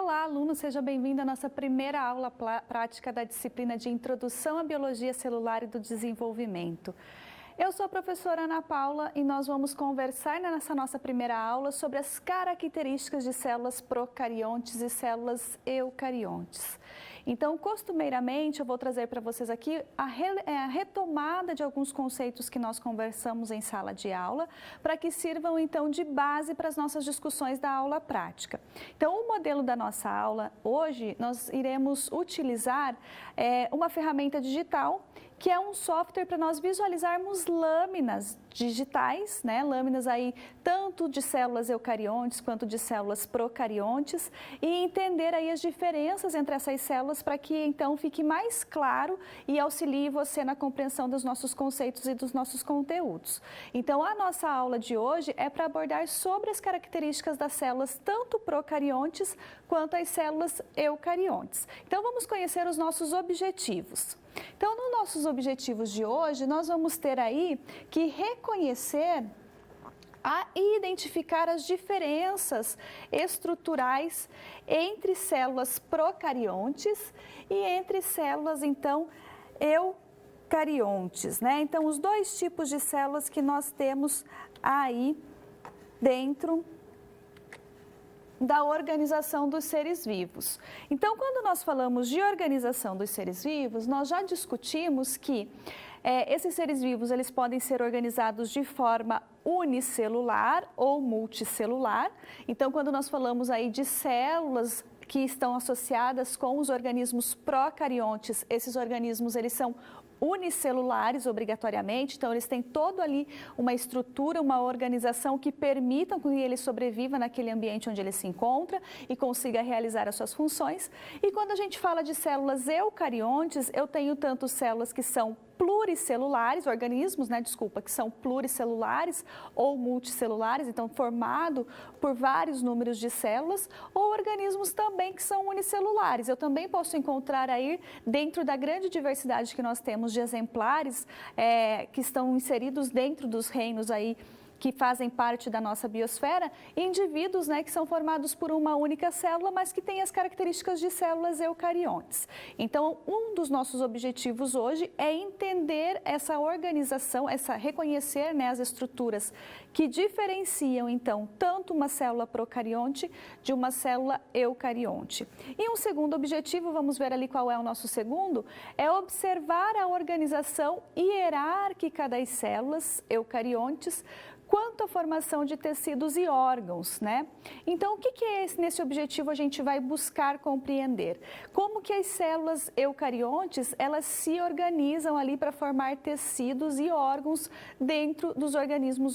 Olá, aluno, seja bem-vindo à nossa primeira aula prática da disciplina de Introdução à Biologia Celular e do Desenvolvimento. Eu sou a professora Ana Paula e nós vamos conversar nessa nossa primeira aula sobre as características de células procariontes e células eucariontes. Então, costumeiramente, eu vou trazer para vocês aqui a retomada de alguns conceitos que nós conversamos em sala de aula, para que sirvam, então, de base para as nossas discussões da aula prática. Então, o modelo da nossa aula, hoje, nós iremos utilizar uma ferramenta digital, que é um software para nós visualizarmos lâminas digitais, né? Lâminas aí tanto de células eucariontes quanto de células procariontes e entender aí as diferenças entre essas células para que então fique mais claro e auxilie você na compreensão dos nossos conceitos e dos nossos conteúdos. Então, a nossa aula de hoje é para abordar sobre as características das células tanto procariontes quanto as células eucariontes. Então, vamos conhecer os nossos objetivos. Então, nos nossos objetivos de hoje, nós vamos ter aí que reconhecer e identificar as diferenças estruturais entre células procariontes e entre células, então, eucariontes, né? Então, os dois tipos de células que nós temos aí dentro da organização dos seres vivos. Então, quando nós falamos de organização dos seres vivos, nós já discutimos que esses seres vivos eles podem ser organizados de forma unicelular ou multicelular. Então, quando nós falamos aí de células que estão associadas com os organismos procariontes, esses organismos eles são unicelulares obrigatoriamente, então eles têm todo ali uma estrutura, uma organização que permitam que ele sobreviva naquele ambiente onde ele se encontra e consiga realizar as suas funções. E quando a gente fala de células eucariontes, eu tenho tanto células que são pluricelulares, organismos, que são pluricelulares ou multicelulares, então formado por vários números de células, ou organismos também que são unicelulares. Eu também posso encontrar aí, dentro da grande diversidade que nós temos de exemplares, que estão inseridos dentro dos reinos aí, que fazem parte da nossa biosfera, indivíduos que são formados por uma única célula, mas que têm as características de células eucariontes. Então, um dos nossos objetivos hoje é entender essa organização, reconhecer as estruturas que diferenciam, então, tanto uma célula procarionte de uma célula eucarionte. E um segundo objetivo, vamos ver ali qual é o nosso segundo, é observar a organização hierárquica das células eucariontes quanto à formação de tecidos e órgãos, né? Então, o que é nesse objetivo a gente vai buscar compreender? Como que as células eucariontes, elas se organizam ali para formar tecidos e órgãos dentro dos organismos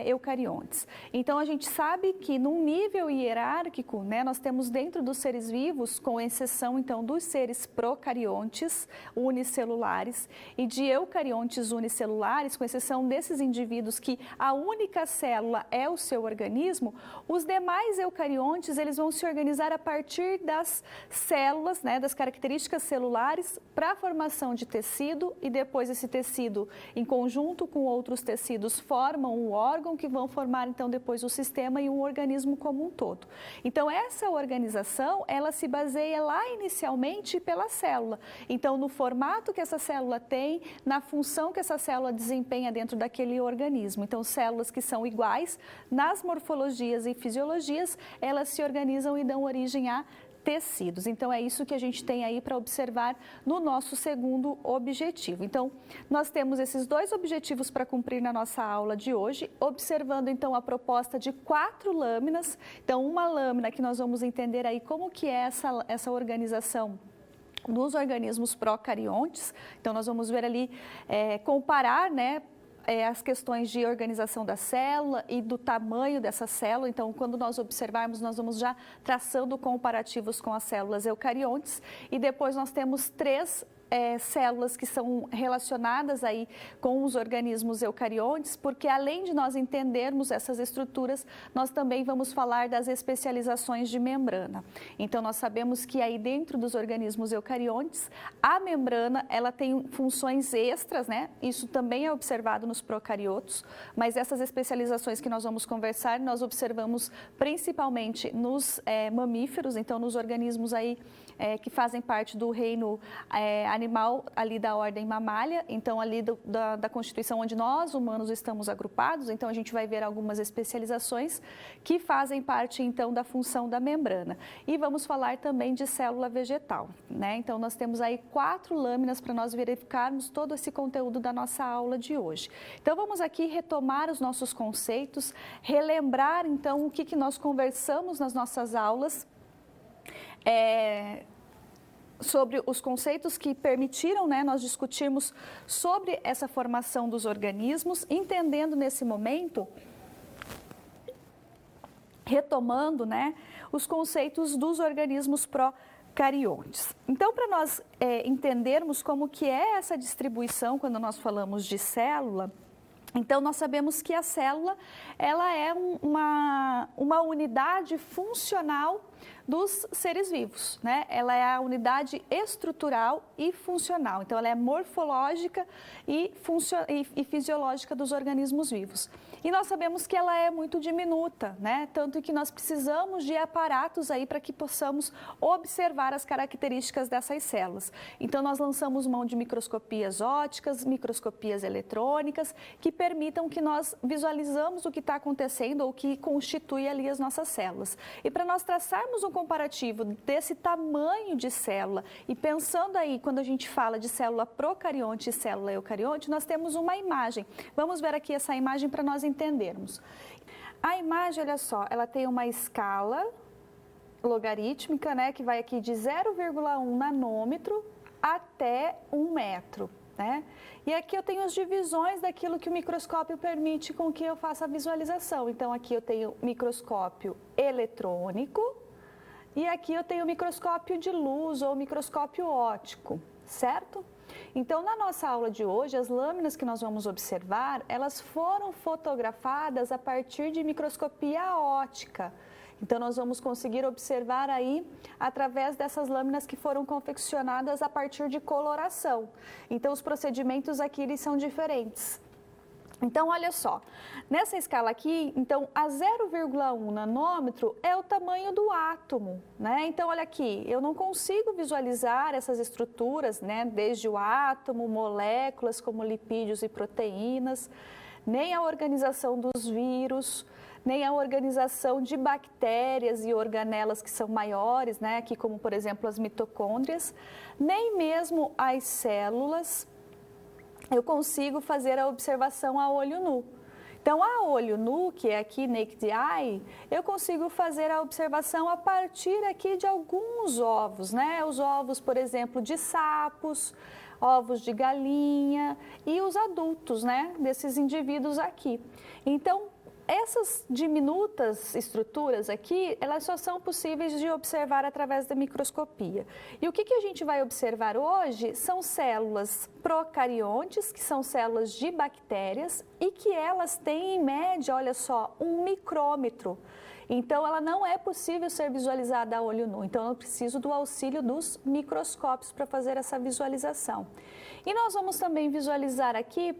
eucariontes. Então, a gente sabe que num nível hierárquico, nós temos dentro dos seres vivos, com exceção, então, dos seres procariontes unicelulares e de eucariontes unicelulares, com exceção desses indivíduos que a única célula é o seu organismo, os demais eucariontes eles vão se organizar a partir das células, das características celulares para a formação de tecido e depois esse tecido, em conjunto com outros tecidos, formam um órgão que vão formar então depois o sistema e um organismo como um todo. Então essa organização, ela se baseia lá inicialmente pela célula. Então no formato que essa célula tem, na função que essa célula desempenha dentro daquele organismo. Então células que são iguais, nas morfologias e fisiologias, elas se organizam e dão origem a tecidos. Então, é isso que a gente tem aí para observar no nosso segundo objetivo. Então, nós temos esses dois objetivos para cumprir na nossa aula de hoje, observando, então, a proposta de 4 lâminas. Então, uma lâmina que nós vamos entender aí como que é essa organização dos organismos procariontes. Então, nós vamos ver ali, comparar, as questões de organização da célula e do tamanho dessa célula. Então, quando nós observarmos, nós vamos já traçando comparativos com as células eucariontes. E depois nós temos 3 células que são relacionadas aí com os organismos eucariontes, porque além de nós entendermos essas estruturas, nós também vamos falar das especializações de membrana. Então, nós sabemos que aí dentro dos organismos eucariontes, a membrana, ela tem funções extras, né? Isso também é observado nos procariotos, mas essas especializações que nós vamos conversar, nós observamos principalmente nos mamíferos, então nos organismos aí que fazem parte do reino animal ali da ordem mamália, então ali da constituição onde nós humanos estamos agrupados, então a gente vai ver algumas especializações que fazem parte então da função da membrana. E vamos falar também de célula vegetal, né? Então nós temos aí 4 lâminas para nós verificarmos todo esse conteúdo da nossa aula de hoje. Então vamos aqui retomar os nossos conceitos, relembrar então o que nós conversamos nas nossas aulas, sobre os conceitos que permitiram, né, nós discutirmos sobre essa formação dos organismos, entendendo nesse momento, retomando, né, os conceitos dos organismos procariontes. Então, para nós entendermos como que é essa distribuição quando nós falamos de célula, então nós sabemos que a célula, ela é uma unidade funcional dos seres vivos, né? Ela é a unidade estrutural e funcional, então ela é morfológica e fisiológica dos organismos vivos. E nós sabemos que ela é muito diminuta, né? Tanto que nós precisamos de aparatos aí para que possamos observar as características dessas células. Então nós lançamos mão de microscopias ópticas, microscopias eletrônicas, que permitam que nós visualizamos o que está acontecendo ou o que constitui ali as nossas células. E para nós traçarmos um comparativo desse tamanho de célula e pensando aí, quando a gente fala de célula procarionte e célula eucarionte, nós temos uma imagem. Vamos ver aqui essa imagem para nós entendermos. A imagem, olha só, ela tem uma escala logarítmica, né, que vai aqui de 0,1 nanômetro até 1 metro. Né? E aqui eu tenho as divisões daquilo que o microscópio permite com que eu faça a visualização. Então, aqui eu tenho microscópio eletrônico e aqui eu tenho microscópio de luz ou microscópio óptico, certo? Então, na nossa aula de hoje, as lâminas que nós vamos observar, elas foram fotografadas a partir de microscopia óptica. Então, nós vamos conseguir observar aí através dessas lâminas que foram confeccionadas a partir de coloração. Então, os procedimentos aqui eles são diferentes. Então, olha só, nessa escala aqui, então, a 0,1 nanômetro é o tamanho do átomo, né? Então, olha aqui, eu não consigo visualizar essas estruturas, né? Desde o átomo, moléculas como lipídios e proteínas, nem a organização dos vírus, nem a organização de bactérias e organelas que são maiores, né? Aqui como, por exemplo, as mitocôndrias, nem mesmo as células, eu consigo fazer a observação a olho nu. Então, a olho nu, que é aqui naked eye, eu consigo fazer a observação a partir aqui de alguns ovos, né? Os ovos, por exemplo, de sapos, ovos de galinha e os adultos, né? Desses indivíduos aqui. Então, essas diminutas estruturas aqui, elas só são possíveis de observar através da microscopia. E o que a gente vai observar hoje são células procariontes, que são células de bactérias e que elas têm em média, olha só, 1 micrômetro. Então, ela não é possível ser visualizada a olho nu. Então, eu preciso do auxílio dos microscópios para fazer essa visualização. E nós vamos também visualizar aqui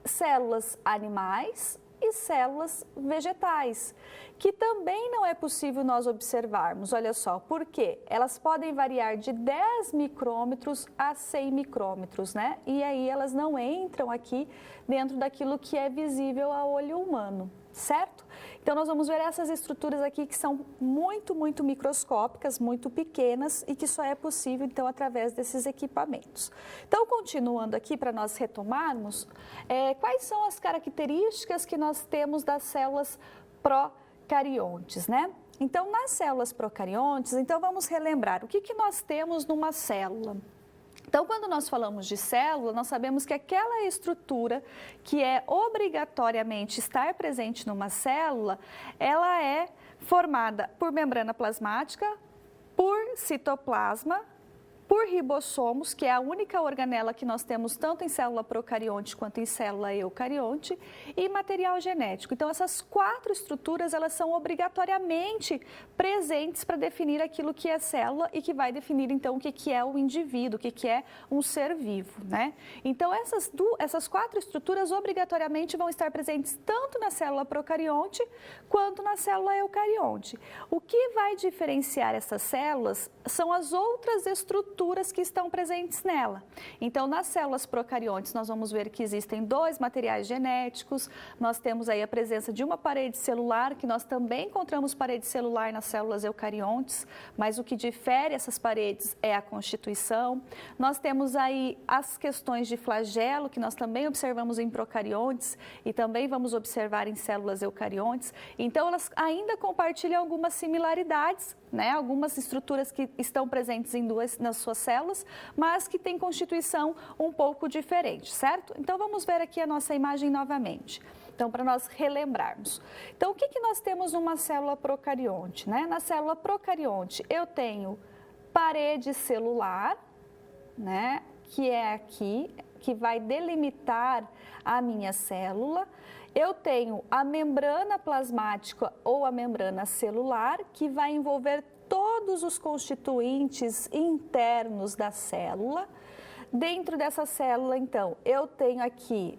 células animais e células vegetais, que também não é possível nós observarmos. Olha só, por quê? Elas podem variar de 10 micrômetros a 100 micrômetros, né? E aí elas não entram aqui dentro daquilo que é visível a olho humano, certo? Então, nós vamos ver essas estruturas aqui que são muito, muito microscópicas, muito pequenas e que só é possível, então, através desses equipamentos. Então, continuando aqui para nós retomarmos, quais são as características que nós temos das células procariontes, né? Então, nas células procariontes, então vamos relembrar o que nós temos numa célula. Então, quando nós falamos de célula, nós sabemos que aquela estrutura que é obrigatoriamente estar presente numa célula, ela é formada por membrana plasmática, por citoplasma por ribossomos, que é a única organela que nós temos tanto em célula procarionte quanto em célula eucarionte, e material genético. Então, essas 4 estruturas, elas são obrigatoriamente presentes para definir aquilo que é célula e que vai definir, então, o que é o indivíduo, o que é um ser vivo, né? Então, essas 4 estruturas obrigatoriamente vão estar presentes tanto na célula procarionte quanto na célula eucarionte. O que vai diferenciar essas células são as outras estruturas que estão presentes nela. Então, nas células procariontes, nós vamos ver que existem 2 materiais genéticos, nós temos aí a presença de uma parede celular, que nós também encontramos parede celular nas células eucariontes, mas o que difere essas paredes é a constituição. Nós temos aí as questões de flagelo, que nós também observamos em procariontes e também vamos observar em células eucariontes. Então, elas ainda compartilham algumas similaridades, né? Algumas estruturas que estão presentes nas suas células, mas que têm constituição um pouco diferente, certo? Então, vamos ver aqui a nossa imagem novamente. Então, para nós relembrarmos. Então, o que nós temos numa célula procarionte, né? Na célula procarionte, eu tenho parede celular, né? Que é aqui, que vai delimitar a minha célula. Eu tenho a membrana plasmática ou a membrana celular, que vai envolver todos os constituintes internos da célula. Dentro dessa célula, então, eu tenho aqui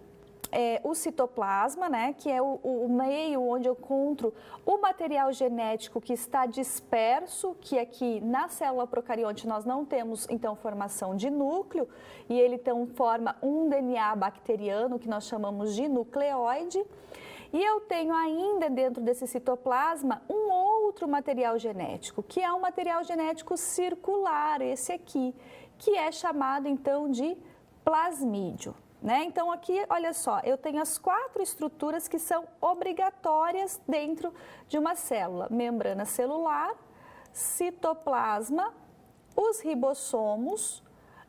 o citoplasma, né, que é o meio onde eu encontro o material genético que está disperso, que aqui na célula procarionte nós não temos, então, formação de núcleo, e ele então forma um DNA bacteriano, que nós chamamos de nucleóide. E eu tenho ainda dentro desse citoplasma um outro material genético, que é um material genético circular, esse aqui, que é chamado então de plasmídio. Né? Então, aqui, olha só, eu tenho as 4 estruturas que são obrigatórias dentro de uma célula: membrana celular, citoplasma, os ribossomos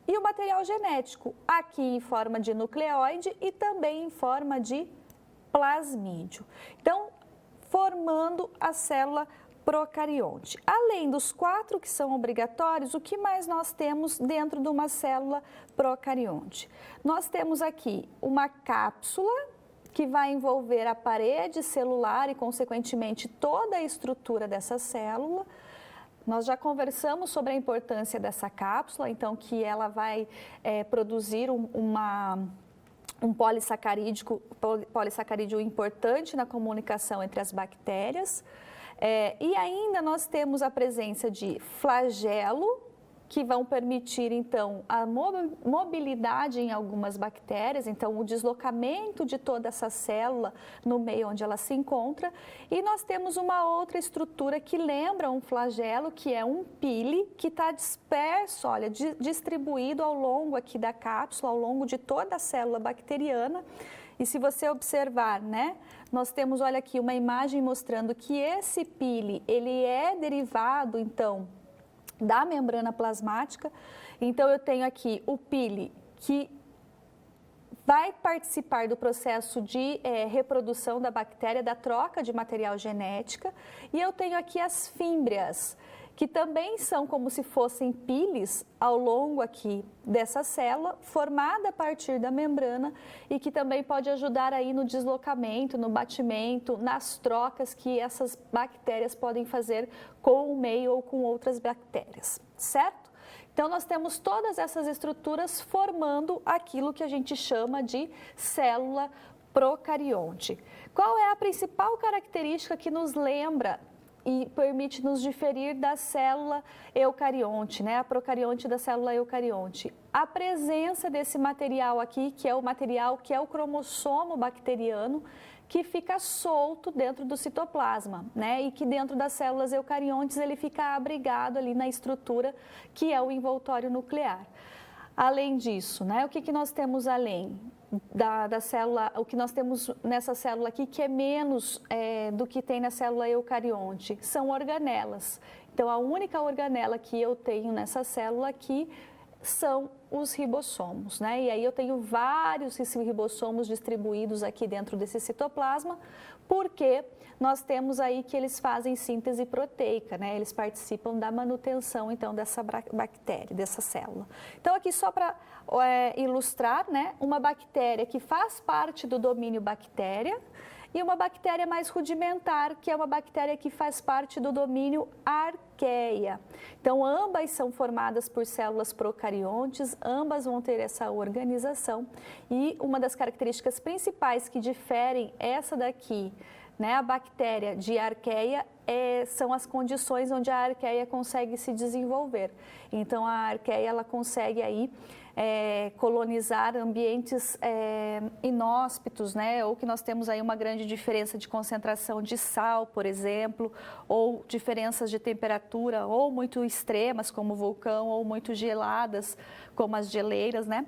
e o material genético, aqui em forma de nucleóide e também em forma de plasmídio. Então, formando a célula procarionte. Além dos 4 que são obrigatórios, o que mais nós temos dentro de uma célula procarionte? Nós temos aqui uma cápsula que vai envolver a parede celular e, consequentemente, toda a estrutura dessa célula. Nós já conversamos sobre a importância dessa cápsula, então, que ela vai produzir um polissacarídeo importante na comunicação entre as bactérias. E ainda nós temos a presença de flagelo, que vão permitir, então, a mobilidade em algumas bactérias, então, o deslocamento de toda essa célula no meio onde ela se encontra. E nós temos uma outra estrutura que lembra um flagelo, que é um pile, que está disperso, olha, distribuído ao longo aqui da cápsula, ao longo de toda a célula bacteriana. E se você observar, né, nós temos, olha aqui, uma imagem mostrando que esse pile, ele é derivado, então, da membrana plasmática. Então, eu tenho aqui o pile que vai participar do processo de reprodução da bactéria, da troca de material genética. E eu tenho aqui as fímbrias, que também são como se fossem piles ao longo aqui dessa célula, formada a partir da membrana e que também pode ajudar aí no deslocamento, no batimento, nas trocas que essas bactérias podem fazer com o meio ou com outras bactérias, certo? Então, nós temos todas essas estruturas formando aquilo que a gente chama de célula procarionte. Qual é a principal característica que nos lembra e permite nos diferir da célula eucarionte, né? A procarionte da célula eucarionte? A presença desse material aqui, que é o material que é o cromossomo bacteriano, que fica solto dentro do citoplasma, né? E que dentro das células eucariontes ele fica abrigado ali na estrutura que é o envoltório nuclear. Além disso, né? O que nós temos além da célula, o que nós temos nessa célula aqui que é menos do que tem na célula eucarionte? São organelas. Então, a única organela que eu tenho nessa célula aqui são os ribossomos, né? E aí eu tenho vários ribossomos distribuídos aqui dentro desse citoplasma, porque nós temos aí que eles fazem síntese proteica, né? Eles participam da manutenção, então, dessa bactéria, dessa célula. Então, aqui só para ilustrar, né? Uma bactéria que faz parte do domínio bactéria e uma bactéria mais rudimentar, que é uma bactéria que faz parte do domínio arqueia. Então, ambas são formadas por células procariontes, ambas vão ter essa organização e uma das características principais que diferem essa daqui, né, a bactéria de arqueia, são as condições onde a arqueia consegue se desenvolver. Então, a arqueia ela consegue aí colonizar ambientes inóspitos, né? Ou que nós temos aí uma grande diferença de concentração de sal, por exemplo, ou diferenças de temperatura ou muito extremas, como o vulcão, ou muito geladas, como as geleiras, né?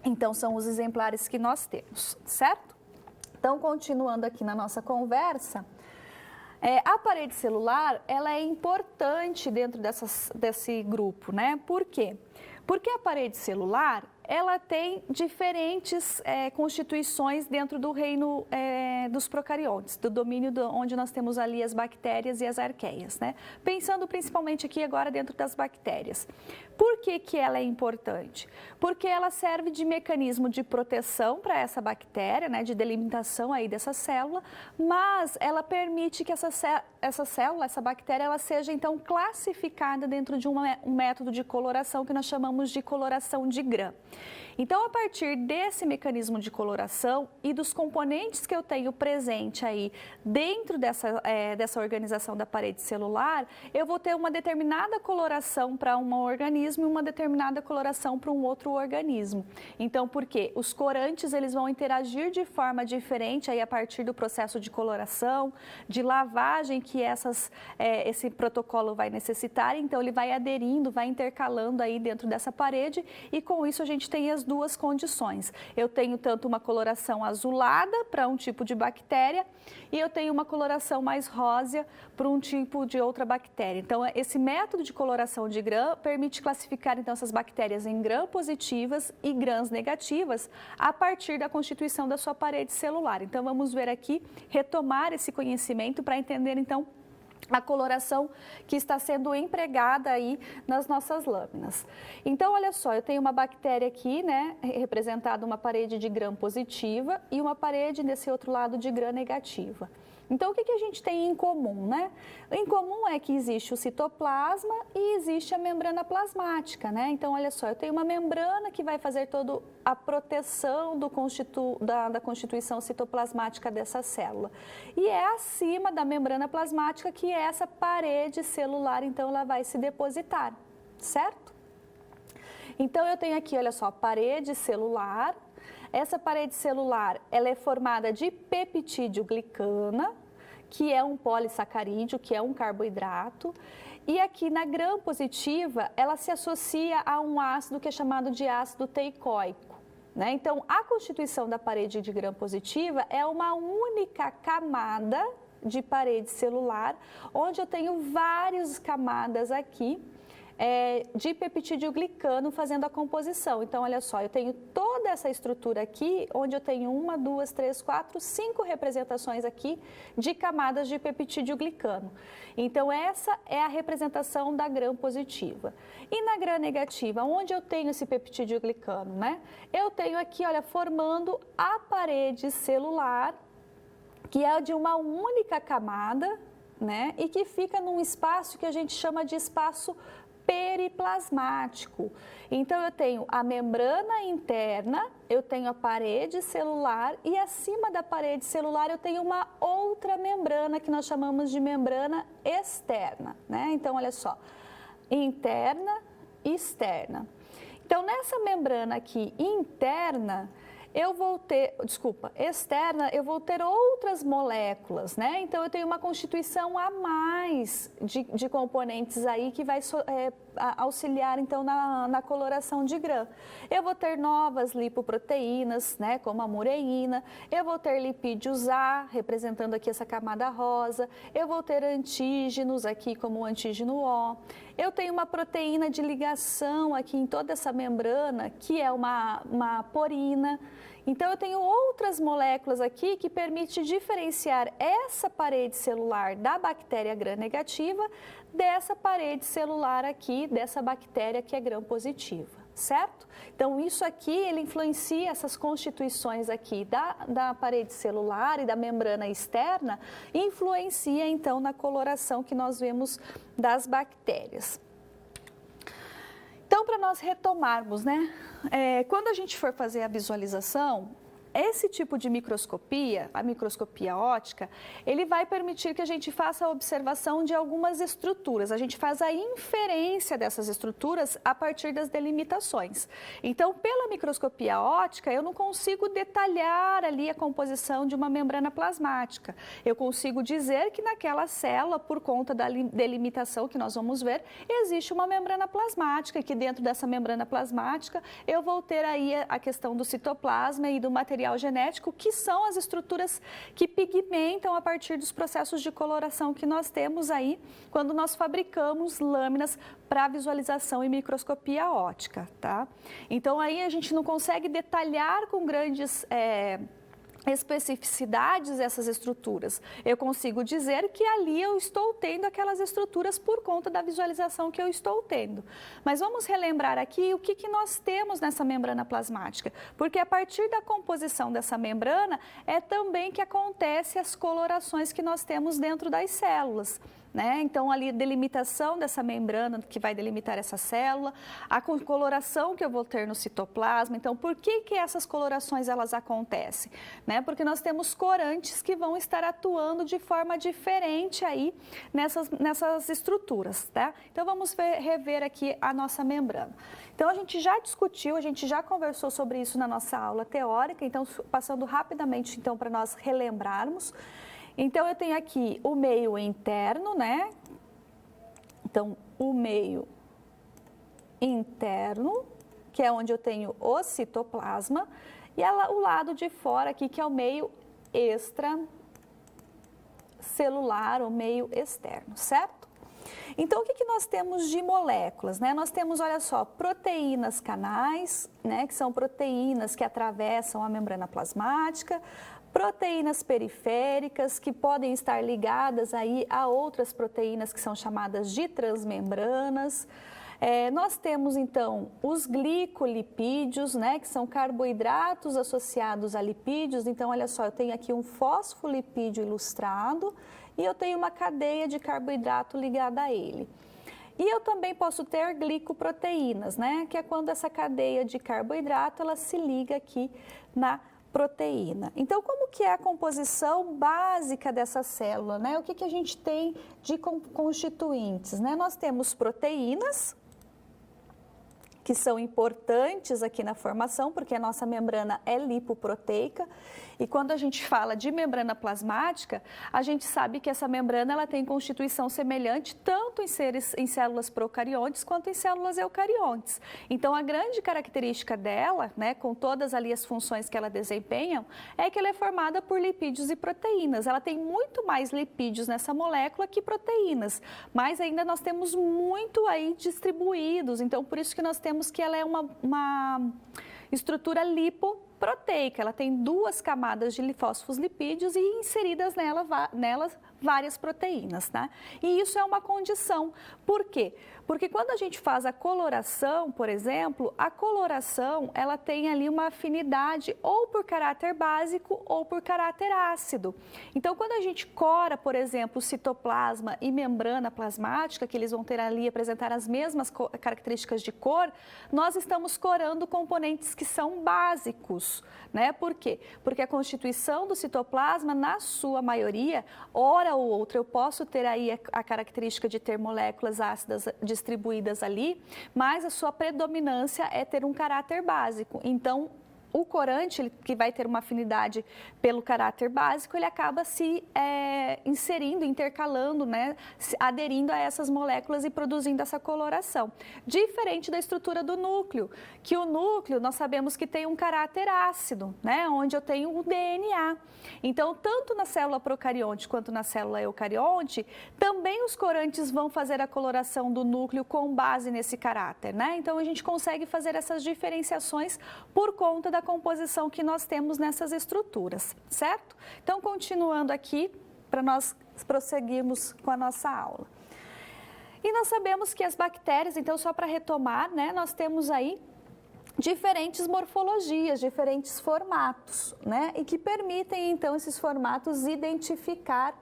Então, são os exemplares que nós temos, certo? Então, continuando aqui na nossa conversa, a parede celular, ela é importante dentro desse grupo, né? Por quê? Porque a parede celular, ela tem diferentes constituições dentro do reino dos procariontes, do domínio onde nós temos ali as bactérias e as arqueias, né? Pensando principalmente aqui agora dentro das bactérias. Por que ela é importante? Porque ela serve de mecanismo de proteção para essa bactéria, né? De delimitação aí dessa célula, mas ela permite que essa célula, essa bactéria, ela seja então classificada dentro de um método de coloração que nós chamamos de coloração de Gram. Então, a partir desse mecanismo de coloração e dos componentes que eu tenho presente aí dentro dessa organização da parede celular, eu vou ter uma determinada coloração para um organismo e uma determinada coloração para um outro organismo. Então, por quê? Os corantes, eles vão interagir de forma diferente aí a partir do processo de coloração, de lavagem que esse protocolo vai necessitar. Então, ele vai aderindo, vai intercalando aí dentro dessa parede e com isso a gente tem as duas condições. Eu tenho tanto uma coloração azulada para um tipo de bactéria e eu tenho uma coloração mais rósea para um tipo de outra bactéria. Então, esse método de coloração de Gram permite classificar então essas bactérias em Gram positivas e Grams negativas a partir da constituição da sua parede celular. Então, vamos ver aqui, retomar esse conhecimento para entender então a coloração que está sendo empregada aí nas nossas lâminas. Então, olha só, eu tenho uma bactéria aqui, né, representada uma parede de Gram positiva e uma parede nesse outro lado de Gram negativa. Então, o que a gente tem em comum, né? Em comum é que existe o citoplasma e existe a membrana plasmática, né? Então, olha só, eu tenho uma membrana que vai fazer toda a proteção da constituição citoplasmática dessa célula. E é acima da membrana plasmática que essa parede celular, então, ela vai se depositar, certo? Então, eu tenho aqui, olha só, parede celular. Essa parede celular, ela é formada de peptídeo-glicana, que é um polissacarídeo, que é um carboidrato. E aqui na Gram positiva, ela se associa a um ácido que é chamado de ácido teicoico, né? Então, a constituição da parede de Gram positiva é uma única camada de parede celular, onde eu tenho várias camadas aqui, de peptídeo-glicano fazendo a composição. Então, olha só, eu tenho toda essa estrutura aqui, onde eu tenho 1, 2, 3, 4, 5 representações aqui de camadas de peptídeo-glicano. Então, essa é a representação da Gram positiva. E na Gram negativa, onde eu tenho esse peptídeo-glicano, né? Eu tenho aqui, olha, formando a parede celular, que é de uma única camada, né? E que fica num espaço que a gente chama de espaço periplasmático. Então, eu tenho a membrana interna, eu tenho a parede celular e acima da parede celular eu tenho uma outra membrana que nós chamamos de membrana externa, né? Então, olha só, interna e externa. Então, nessa membrana aqui interna, externa, eu vou ter outras moléculas, né? Então, eu tenho uma constituição a mais de componentes aí que vai auxiliar, então, na coloração de GRAM. Eu vou ter novas lipoproteínas, né, como a mureína, eu vou ter lipídios A, representando aqui essa camada rosa, eu vou ter antígenos aqui, como o antígeno O, eu tenho uma proteína de ligação aqui em toda essa membrana, que é uma porina. Então, eu tenho outras moléculas aqui que permitem diferenciar essa parede celular da bactéria gram-negativa dessa parede celular aqui, dessa bactéria que é gram-positiva, certo? Então, isso aqui, ele influencia essas constituições aqui da parede celular e da membrana externa, influencia, então, na coloração que nós vemos das bactérias. Então, para nós retomarmos, né, quando a gente for fazer a visualização, esse tipo de microscopia, a microscopia óptica, ele vai permitir que a gente faça a observação de algumas estruturas. A gente faz a inferência dessas estruturas a partir das delimitações. Então, pela microscopia óptica, eu não consigo detalhar ali a composição de uma membrana plasmática. Eu consigo dizer que naquela célula, por conta da delimitação que nós vamos ver, existe uma membrana plasmática, e que dentro dessa membrana plasmática eu vou ter aí a questão do citoplasma e do material genético, que são as estruturas que pigmentam a partir dos processos de coloração que nós temos aí quando nós fabricamos lâminas para visualização em microscopia óptica, tá? Então aí a gente não consegue detalhar com grandes especificidades essas estruturas. Eu consigo dizer que ali eu estou tendo aquelas estruturas por conta da visualização que eu estou tendo. Mas vamos relembrar aqui o que nós temos nessa membrana plasmática, porque a partir da composição dessa membrana é também que acontece as colorações que nós temos dentro das células. Né? Então, ali, delimitação dessa membrana que vai delimitar essa célula, a coloração que eu vou ter no citoplasma. Então, por que essas colorações elas acontecem? Né? Porque nós temos corantes que vão estar atuando de forma diferente aí nessas estruturas, tá? Então, vamos rever aqui a nossa membrana. Então, a gente já discutiu, a gente já conversou sobre isso na nossa aula teórica, então, passando rapidamente, então, para nós relembrarmos. Então, eu tenho aqui o meio interno, né? Então, o meio interno, que é onde eu tenho o citoplasma, e o lado de fora aqui, que é o meio extracelular, o meio externo, certo? Então, o que nós temos de moléculas, né? Nós temos, olha só, proteínas canais, né? Que são proteínas que atravessam a membrana plasmática, proteínas periféricas que podem estar ligadas aí a outras proteínas que são chamadas de transmembranas. Nós temos então os glicolipídios, né, que são carboidratos associados a lipídios. Então, olha só, eu tenho aqui um fosfolipídio ilustrado e eu tenho uma cadeia de carboidrato ligada a ele. E eu também posso ter glicoproteínas, né, que é quando essa cadeia de carboidrato ela se liga aqui na proteína. Então, como que é a composição básica dessa célula, né? O que a gente tem de constituintes, né? Nós temos proteínas, que são importantes aqui na formação, porque a nossa membrana é lipoproteica. E quando a gente fala de membrana plasmática, a gente sabe que essa membrana ela tem constituição semelhante tanto em células procariontes quanto em células eucariontes. Então, a grande característica dela, né, com todas ali as funções que ela desempenha, é que ela é formada por lipídios e proteínas. Ela tem muito mais lipídios nessa molécula que proteínas, mas ainda nós temos muito aí distribuídos. Então, por isso que nós temos que ela é uma estrutura lipoproteica. Ela tem duas camadas de fosfolipídios e inseridas nelas várias proteínas, tá? E isso é uma condição. Por quê? Porque quando a gente faz a coloração, por exemplo, a coloração, ela tem ali uma afinidade ou por caráter básico ou por caráter ácido. Então, quando a gente cora, por exemplo, citoplasma e membrana plasmática, que eles vão ter ali, apresentar as mesmas características de cor, nós estamos corando componentes que são básicos, né? Por quê? Porque a constituição do citoplasma, na sua maioria, ora ou outra, eu posso ter aí a característica de ter moléculas ácidas distribuídas ali, mas a sua predominância é ter um caráter básico. Então, o corante, que vai ter uma afinidade pelo caráter básico, ele acaba se inserindo, intercalando, né, aderindo a essas moléculas e produzindo essa coloração. Diferente da estrutura do núcleo, que o núcleo nós sabemos que tem um caráter ácido, né, onde eu tenho o DNA. Então, tanto na célula procarionte quanto na célula eucarionte, também os corantes vão fazer a coloração do núcleo com base nesse caráter, né? Então, a gente consegue fazer essas diferenciações por conta da composição que nós temos nessas estruturas, certo? Então, continuando aqui, para nós prosseguirmos com a nossa aula. E nós sabemos que as bactérias, então, só para retomar, né, nós temos aí diferentes morfologias, diferentes formatos, né, e que permitem, então, esses formatos identificar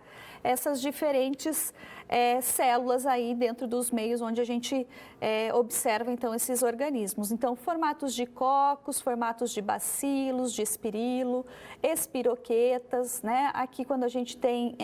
essas diferentes células aí dentro dos meios onde a gente observa, então, esses organismos. Então, formatos de cocos, formatos de bacilos, de espirilo, espiroquetas, né? Aqui quando a gente tem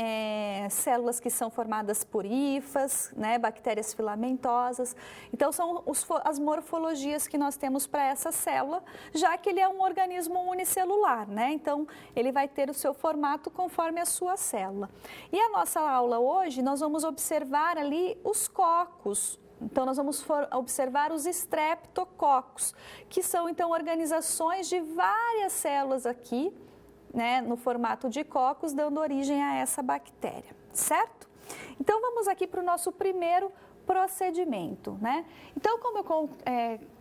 células que são formadas por hifas, né? Bactérias filamentosas. Então, são as morfologias que nós temos para essa célula, já que ele é um organismo unicelular, né? Então, ele vai ter o seu formato conforme a sua célula. E a nossa aula hoje, nós vamos observar ali os cocos. Então, nós vamos observar os estreptococos, que são, então, organizações de várias células aqui, né, no formato de cocos, dando origem a essa bactéria, certo? Então, vamos aqui para o nosso primeiro procedimento, né? Então, como eu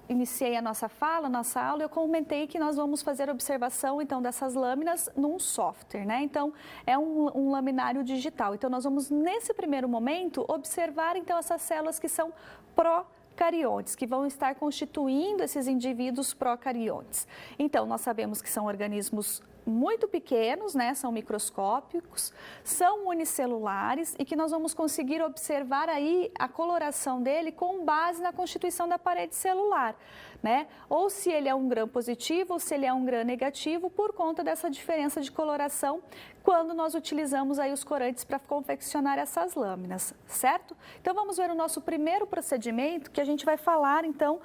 iniciei a nossa fala, a nossa aula, eu comentei que nós vamos fazer observação, então, dessas lâminas num software, né? Então, é um laminário digital. Então, nós vamos, nesse primeiro momento, observar, então, essas células que são procariontes, que vão estar constituindo esses indivíduos procariontes. Então, nós sabemos que são organismos muito pequenos, né, são microscópicos, são unicelulares e que nós vamos conseguir observar aí a coloração dele com base na constituição da parede celular, né? Ou se ele é um gram positivo ou se ele é um gram negativo por conta dessa diferença de coloração quando nós utilizamos aí os corantes para confeccionar essas lâminas, certo? Então, vamos ver o nosso primeiro procedimento que a gente vai falar, então,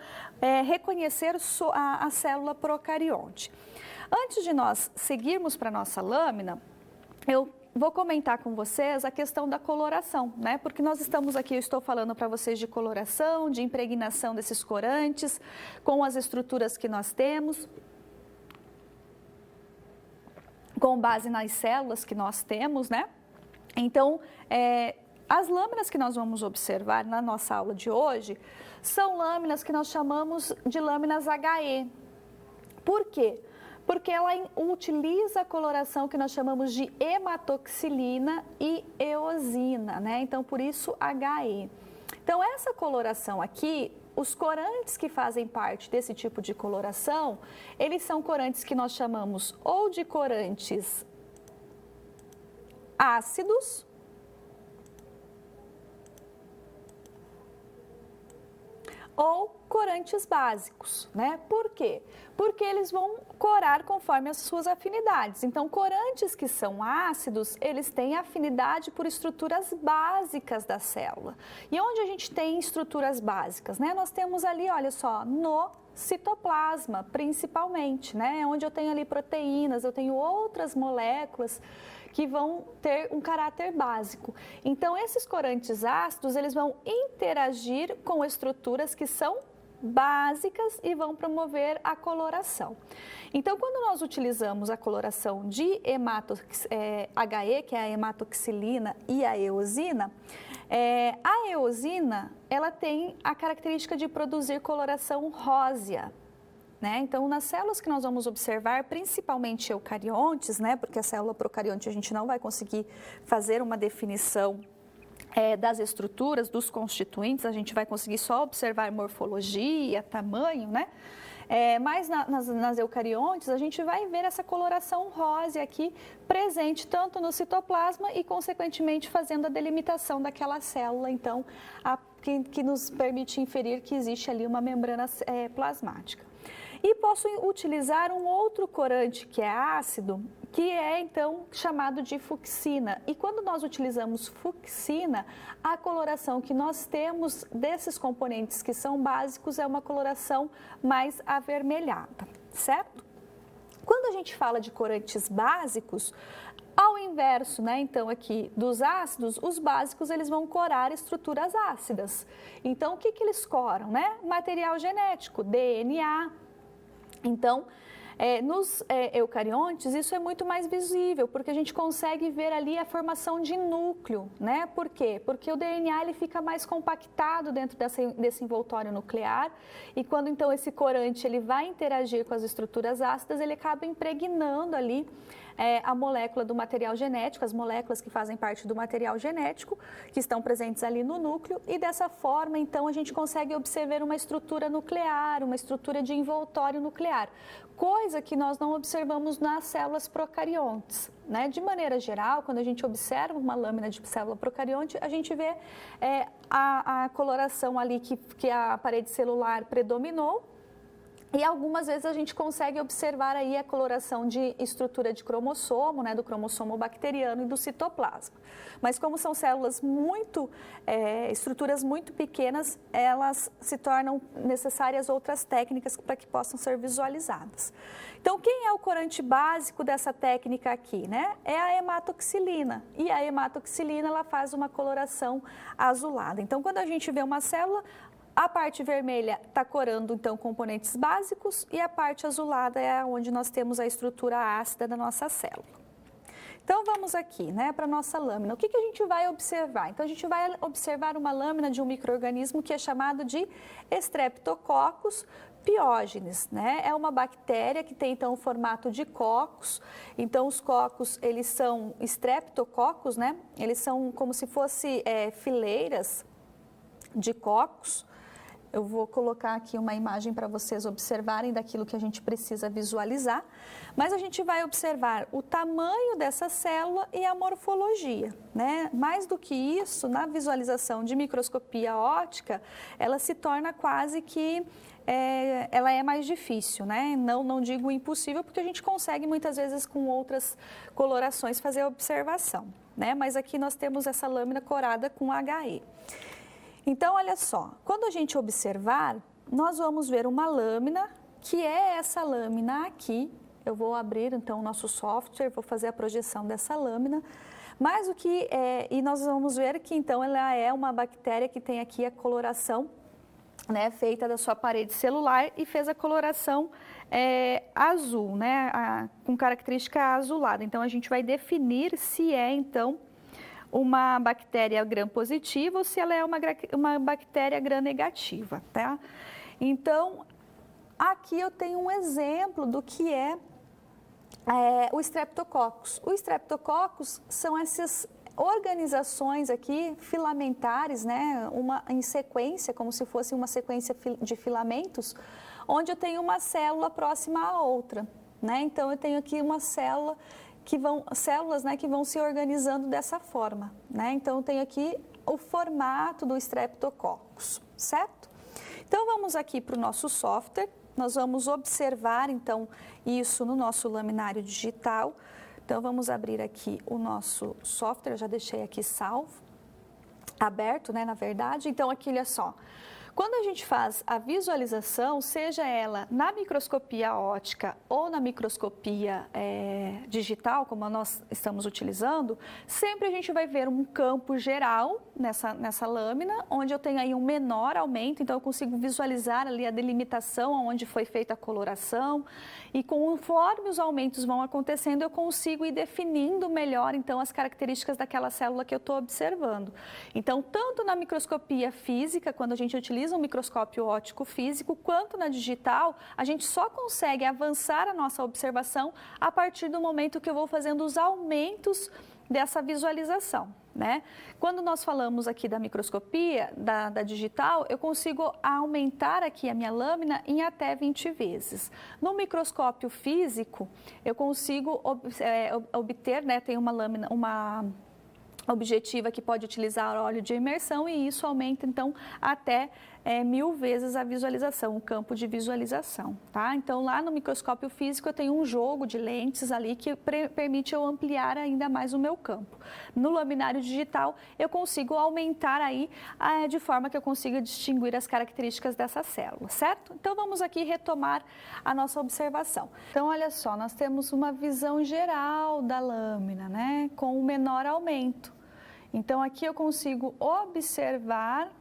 reconhecer a célula procarionte. Antes de nós seguirmos para a nossa lâmina, eu vou comentar com vocês a questão da coloração, né? Porque nós estamos aqui, eu estou falando para vocês de coloração, de impregnação desses corantes, com as estruturas que nós temos, com base nas células que nós temos, né? Então, as lâminas que nós vamos observar na nossa aula de hoje são lâminas que nós chamamos de lâminas HE. Por quê? Porque ela utiliza a coloração que nós chamamos de hematoxilina e eosina, né? Então, por isso, HE. Então, essa coloração aqui, os corantes que fazem parte desse tipo de coloração, eles são corantes que nós chamamos ou de corantes ácidos, ou corantes básicos, né? Por quê? Porque eles vão corar conforme as suas afinidades. Então, corantes que são ácidos, eles têm afinidade por estruturas básicas da célula. E onde a gente tem estruturas básicas, né? Nós temos ali, olha só, no citoplasma, principalmente, né? Onde eu tenho ali proteínas, eu tenho outras moléculas que vão ter um caráter básico. Então, esses corantes ácidos, eles vão interagir com estruturas que são básicas e vão promover a coloração. Então, quando nós utilizamos a coloração de HE, que é a hematoxilina e a eosina, a eosina, ela tem a característica de produzir coloração rósea, né? Então, nas células que nós vamos observar, principalmente eucariontes, né? Porque a célula procarionte a gente não vai conseguir fazer uma definição das estruturas, dos constituintes, a gente vai conseguir só observar morfologia, tamanho, né? Mas nas eucariontes, a gente vai ver essa coloração rósea aqui presente tanto no citoplasma e, consequentemente, fazendo a delimitação daquela célula, então, que nos permite inferir que existe ali uma membrana plasmática. E posso utilizar um outro corante que é ácido, que é então chamado de fucsina. E quando nós utilizamos fucsina, a coloração que nós temos desses componentes que são básicos é uma coloração mais avermelhada, certo? Quando a gente fala de corantes básicos, ao inverso, né, então aqui dos ácidos, os básicos eles vão corar estruturas ácidas. Então, o que eles coram, né? Material genético, DNA. Então, nos eucariontes, isso é muito mais visível, porque a gente consegue ver ali a formação de núcleo, né? Por quê? Porque o DNA ele fica mais compactado dentro desse envoltório nuclear, e quando então esse corante ele vai interagir com as estruturas ácidas, ele acaba impregnando ali a molécula do material genético, as moléculas que fazem parte do material genético, que estão presentes ali no núcleo, e dessa forma, então, a gente consegue observar uma estrutura nuclear, uma estrutura de envoltório nuclear, coisa que nós não observamos nas células procariontes, né? De maneira geral, quando a gente observa uma lâmina de célula procarionte, a gente vê a coloração ali que a parede celular predominou, e algumas vezes a gente consegue observar aí a coloração de estrutura de cromossomo, né, do cromossomo bacteriano e do citoplasma. Mas como são células estruturas muito pequenas, elas se tornam necessárias outras técnicas para que possam ser visualizadas. Então, quem é o corante básico dessa técnica aqui, né? É a hematoxilina. E a hematoxilina, ela faz uma coloração azulada. Então, quando a gente vê uma célula, a parte vermelha está corando, então, componentes básicos, e a parte azulada é onde nós temos a estrutura ácida da nossa célula. Então, vamos aqui, né, para a nossa lâmina. O que a gente vai observar? Então, a gente vai observar uma lâmina de um micro-organismo que é chamado de Streptococcus pyogenes, né? É uma bactéria que tem, então, o formato de cocos. Então, os cocos, eles são streptococcus, né? Eles são como se fossem fileiras de cocos. Eu vou colocar aqui uma imagem para vocês observarem daquilo que a gente precisa visualizar, mas a gente vai observar o tamanho dessa célula e a morfologia, né? Mais do que isso, na visualização de microscopia óptica, ela se torna quase que ela é mais difícil, né? Não digo impossível, porque a gente consegue muitas vezes com outras colorações fazer a observação, né? Mas aqui nós temos essa lâmina corada com HE. Então, olha só, quando a gente observar, nós vamos ver uma lâmina, que é essa lâmina aqui. Eu vou abrir, então, o nosso software, vou fazer a projeção dessa lâmina. Mas e nós vamos ver que, então, ela é uma bactéria que tem aqui a coloração, né, feita da sua parede celular e fez a coloração azul, né, com característica azulada. Então, a gente vai definir se é, então, uma bactéria gram-positiva ou se ela é uma bactéria gram-negativa, tá? Então, aqui eu tenho um exemplo do que é o Streptococcus. O Streptococcus são essas organizações aqui filamentares, né? Em sequência, como se fosse uma sequência de filamentos, onde eu tenho uma célula próxima à outra, né? Então, eu tenho aqui uma célula células, né, que vão se organizando dessa forma, né? Então, eu tenho aqui o formato do Streptococcus, certo? Então, vamos aqui para o nosso software, nós vamos observar, então, isso no nosso laminário digital. Então, vamos abrir aqui o nosso software, eu já deixei aqui salvo, aberto, né, na verdade. Então, aqui, olha só. Quando a gente faz a visualização, seja ela na microscopia óptica ou na microscopia digital, como nós estamos utilizando, sempre a gente vai ver um campo geral nessa lâmina, onde eu tenho aí um menor aumento, então eu consigo visualizar ali a delimitação onde foi feita a coloração, e conforme os aumentos vão acontecendo, eu consigo ir definindo melhor, então, as características daquela célula que eu estou observando. Então, tanto na microscopia física, quando a gente utiliza um microscópio óptico físico, quanto na digital, a gente só consegue avançar a nossa observação a partir do momento que eu vou fazendo os aumentos dessa visualização, né? Quando nós falamos aqui da microscopia, da digital, eu consigo aumentar aqui a minha lâmina em até 20 vezes. No microscópio físico, eu consigo obter, né, tem uma lâmina, uma objetiva que pode utilizar óleo de imersão, e isso aumenta, então, até 1000 vezes a visualização, o campo de visualização, tá? Então, lá no microscópio físico, eu tenho um jogo de lentes ali que permite eu ampliar ainda mais o meu campo. No laminário digital, eu consigo aumentar aí de forma que eu consiga distinguir as características dessa célula, certo? Então, vamos aqui retomar a nossa observação. Então, olha só, nós temos uma visão geral da lâmina, né? Com o menor aumento. Então, aqui eu consigo observar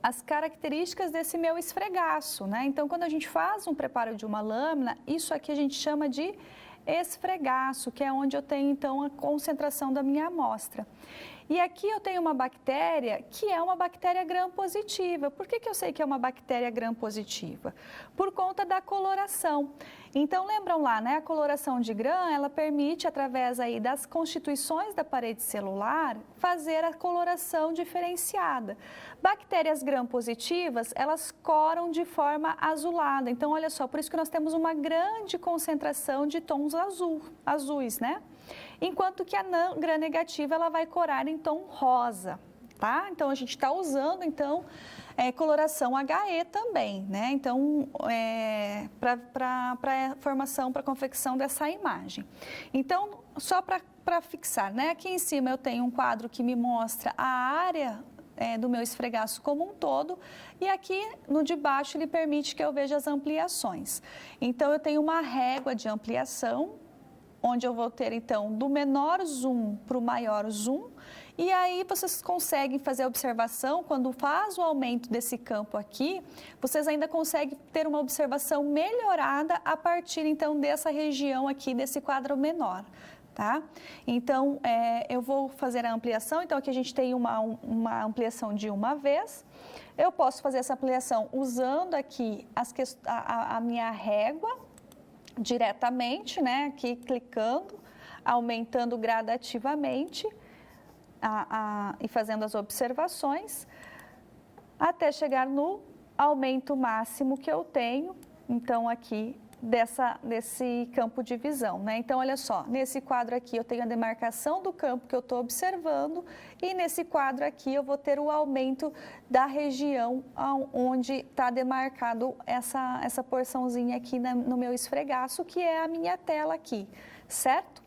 as características desse meu esfregaço, né? Então, quando a gente faz um preparo de uma lâmina, isso aqui a gente chama de esfregaço, que é onde eu tenho, então, a concentração da minha amostra. E aqui eu tenho uma bactéria que é uma bactéria gram-positiva. Por que eu sei que é uma bactéria gram-positiva? Por conta da coloração. Então, lembram lá, né? A coloração de Gram, ela permite, através aí das constituições da parede celular, fazer a coloração diferenciada. Bactérias gram-positivas, elas coram de forma azulada. Então, olha só, por isso que nós temos uma grande concentração de tons azuis, né? Enquanto que a gram-negativa, ela vai corar em tom rosa, tá? Então, a gente está usando, então, coloração HE também, né? Então, para formação, para confecção dessa imagem. Então, só para fixar, né? Aqui em cima eu tenho um quadro que me mostra a área do meu esfregaço como um todo, e aqui no de baixo ele permite que eu veja as ampliações. Então, eu tenho uma régua de ampliação, onde eu vou ter, então, do menor zoom para o maior zoom, e aí vocês conseguem fazer a observação, quando faz o aumento desse campo aqui, vocês ainda conseguem ter uma observação melhorada a partir, então, dessa região aqui, desse quadro menor, tá? Então, eu vou fazer a ampliação, então aqui a gente tem uma ampliação de uma vez. Eu posso fazer essa ampliação usando aqui a minha régua, diretamente, né, aqui clicando, aumentando gradativamente e fazendo as observações, até chegar no aumento máximo que eu tenho, então, aqui, desse campo de visão, né? Então, olha só, nesse quadro aqui eu tenho a demarcação do campo que eu estou observando e nesse quadro aqui eu vou ter o aumento da região onde está demarcado essa porçãozinha aqui no meu esfregaço, que é a minha tela aqui, certo?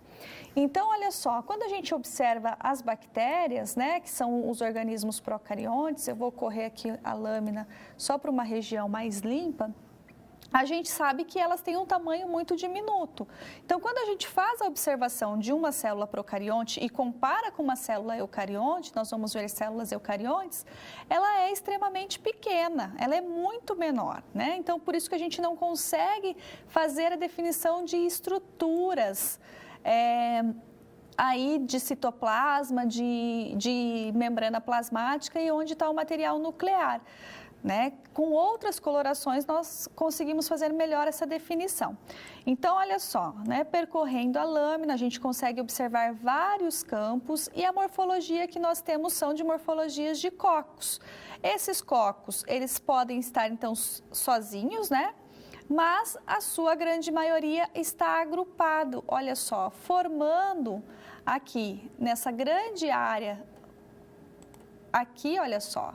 Então, olha só, quando a gente observa as bactérias, né, que são os organismos procariontes, eu vou correr aqui a lâmina só para uma região mais limpa, a gente sabe que elas têm um tamanho muito diminuto. Então, quando a gente faz a observação de uma célula procarionte e compara com uma célula eucarionte, nós vamos ver células eucariontes, ela é extremamente pequena, ela é muito menor, né? Então, por isso que a gente não consegue fazer a definição de estruturas aí de citoplasma, de membrana plasmática e onde está o material nuclear. Né? Com outras colorações, nós conseguimos fazer melhor essa definição. Então, olha só, né? Percorrendo a lâmina, a gente consegue observar vários campos e a morfologia que nós temos são de morfologias de cocos. Esses cocos, eles podem estar, então, sozinhos, né? Mas a sua grande maioria está agrupado, olha só, formando aqui, nessa grande área, aqui, olha só,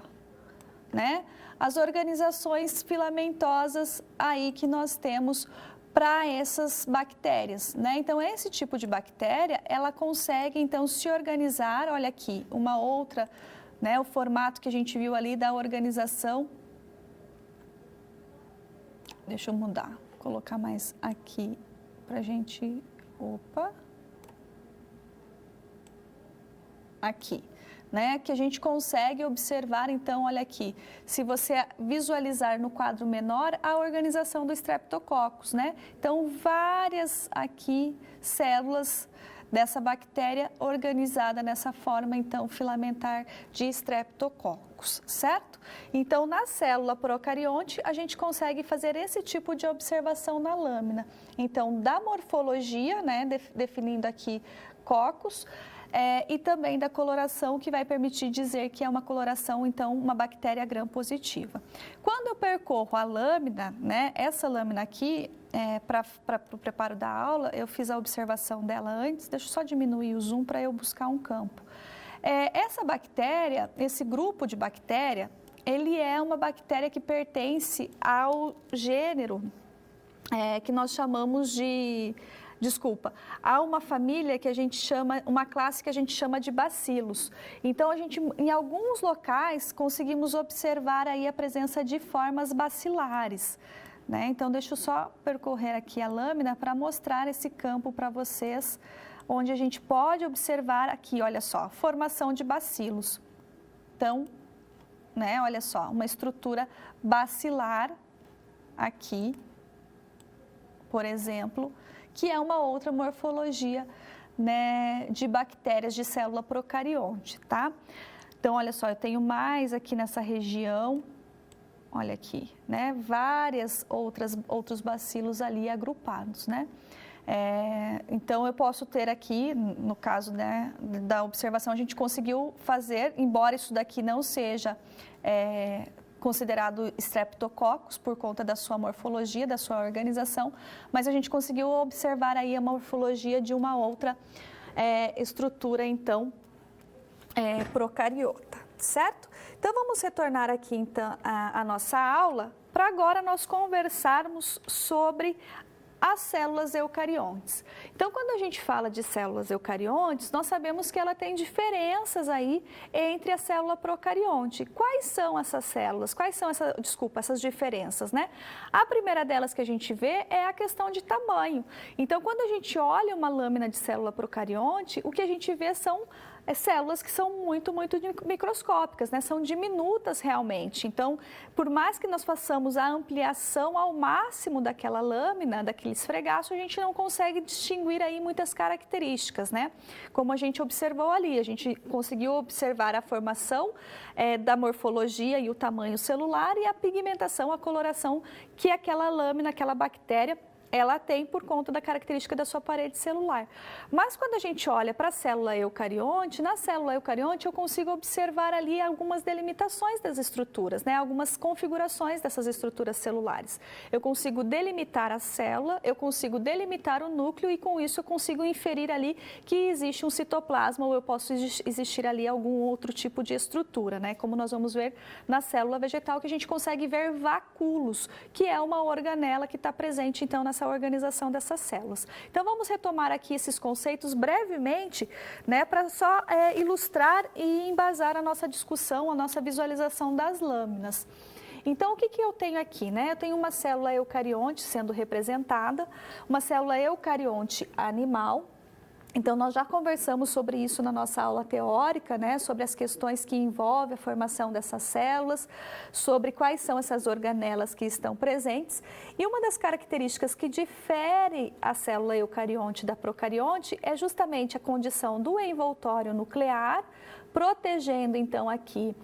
né? As organizações filamentosas aí que nós temos para essas bactérias, né? Então, esse tipo de bactéria, ela consegue, então, se organizar, olha aqui, uma outra, né? O formato que a gente viu ali da organização. Deixa eu mudar, vou colocar mais aqui para a gente, opa, aqui. Né, que a gente consegue observar, então, olha aqui, se você visualizar no quadro menor, a organização do Streptococcus, né? Então, várias aqui células dessa bactéria organizada nessa forma, então, filamentar de Streptococcus, certo? Então, na célula procarionte, a gente consegue fazer esse tipo de observação na lâmina. Então, da morfologia, né, definindo aqui cocos, e também da coloração, que vai permitir dizer que é uma coloração, então, uma bactéria gram-positiva. Quando eu percorro a lâmina, né, essa lâmina aqui, para o preparo da aula, eu fiz a observação dela antes, deixa eu só diminuir o zoom para eu buscar um campo. Essa bactéria, esse grupo de bactéria, ele é uma bactéria que pertence ao gênero que nós chamamos de... Desculpa, há uma família que a gente chama, uma classe que a gente chama de bacilos. Então, a gente, em alguns locais, conseguimos observar aí a presença de formas bacilares, né? Então, deixa eu só percorrer aqui a lâmina para mostrar esse campo para vocês, onde a gente pode observar aqui, olha só, formação de bacilos. Então, né, olha só, uma estrutura bacilar aqui, por exemplo, que é uma outra morfologia, né, de bactérias de célula procarionte, tá? Então, olha só, eu tenho mais aqui nessa região, olha aqui, né, outros bacilos ali agrupados, né? Então, eu posso ter aqui, no caso, né, da observação, a gente conseguiu fazer, embora isso daqui não seja considerado Streptococcus por conta da sua morfologia, da sua organização, mas a gente conseguiu observar aí a morfologia de uma outra estrutura, então, procariota, certo? Então, vamos retornar aqui, então, a nossa aula, para agora nós conversarmos sobre as células eucariontes. Então, quando a gente fala de células eucariontes, nós sabemos que ela tem diferenças aí entre a célula procarionte. Quais são essas células? Quais são essas diferenças, né? A primeira delas que a gente vê é a questão de tamanho. Então, quando a gente olha uma lâmina de célula procarionte, o que a gente vê são células que são muito microscópicas, né? São diminutas realmente. Então, por mais que nós façamos a ampliação ao máximo daquela lâmina, daquele esfregaço, a gente não consegue distinguir aí muitas características, né? Como a gente observou ali, a gente conseguiu observar a formação da morfologia e o tamanho celular e a pigmentação, a coloração que aquela lâmina, aquela bactéria, ela tem por conta da característica da sua parede celular. Mas quando a gente olha para a célula eucarionte, na célula eucarionte eu consigo observar ali algumas delimitações das estruturas, né? Algumas configurações dessas estruturas celulares. Eu consigo delimitar a célula, eu consigo delimitar o núcleo e com isso eu consigo inferir ali que existe um citoplasma ou eu posso existir ali algum outro tipo de estrutura, né? Como nós vamos ver na célula vegetal, que a gente consegue ver vacúolos, que é uma organela que está presente então nessa organização dessas células. Então, vamos retomar aqui esses conceitos brevemente, né, para só ilustrar e embasar a nossa discussão, a nossa visualização das lâminas. Então, o que eu tenho aqui, né? Eu tenho uma célula eucarionte sendo representada, uma célula eucarionte animal. Então, nós já conversamos sobre isso na nossa aula teórica, né? Sobre as questões que envolvem a formação dessas células, sobre quais são essas organelas que estão presentes. E uma das características que difere a célula eucarionte da procarionte é justamente a condição do envoltório nuclear, protegendo, então, aqui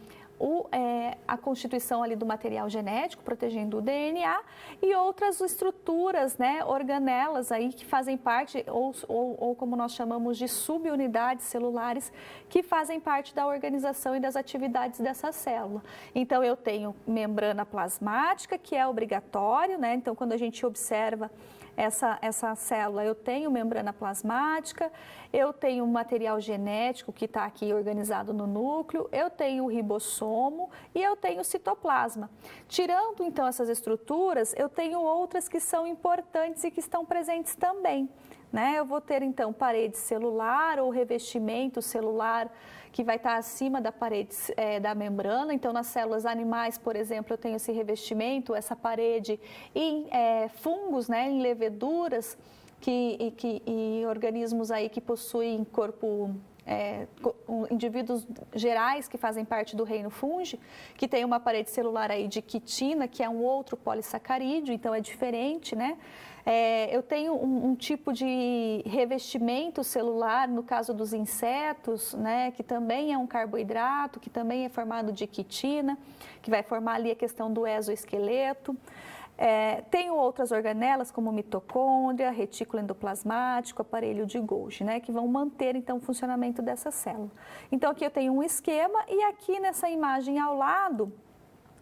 a constituição ali do material genético, protegendo o DNA, e outras estruturas, né, organelas aí que fazem parte, ou como nós chamamos de subunidades celulares, que fazem parte da organização e das atividades dessa célula. Então, eu tenho membrana plasmática, que é obrigatório, né? Então, quando a gente observa essa célula, eu tenho membrana plasmática, eu tenho material genético que está aqui organizado no núcleo, eu tenho o ribossomo e eu tenho o citoplasma. Tirando, então, essas estruturas, eu tenho outras que são importantes e que estão presentes também, né? Eu vou ter, então, parede celular ou revestimento celular que vai estar acima da parede da membrana. Então, nas células animais, por exemplo, eu tenho esse revestimento, essa parede em fungos, né, em leveduras e organismos aí que possuem corpo, indivíduos gerais que fazem parte do reino fungi, que tem uma parede celular aí de quitina, que é um outro polissacarídeo, então é diferente, né? Eu tenho um tipo de revestimento celular, no caso dos insetos, né, que também é um carboidrato, que também é formado de quitina, que vai formar ali a questão do exoesqueleto. Tenho outras organelas, como mitocôndria, retículo endoplasmático, aparelho de Golgi, né, que vão manter, então, o funcionamento dessa célula. Então, aqui eu tenho um esquema e aqui nessa imagem ao lado,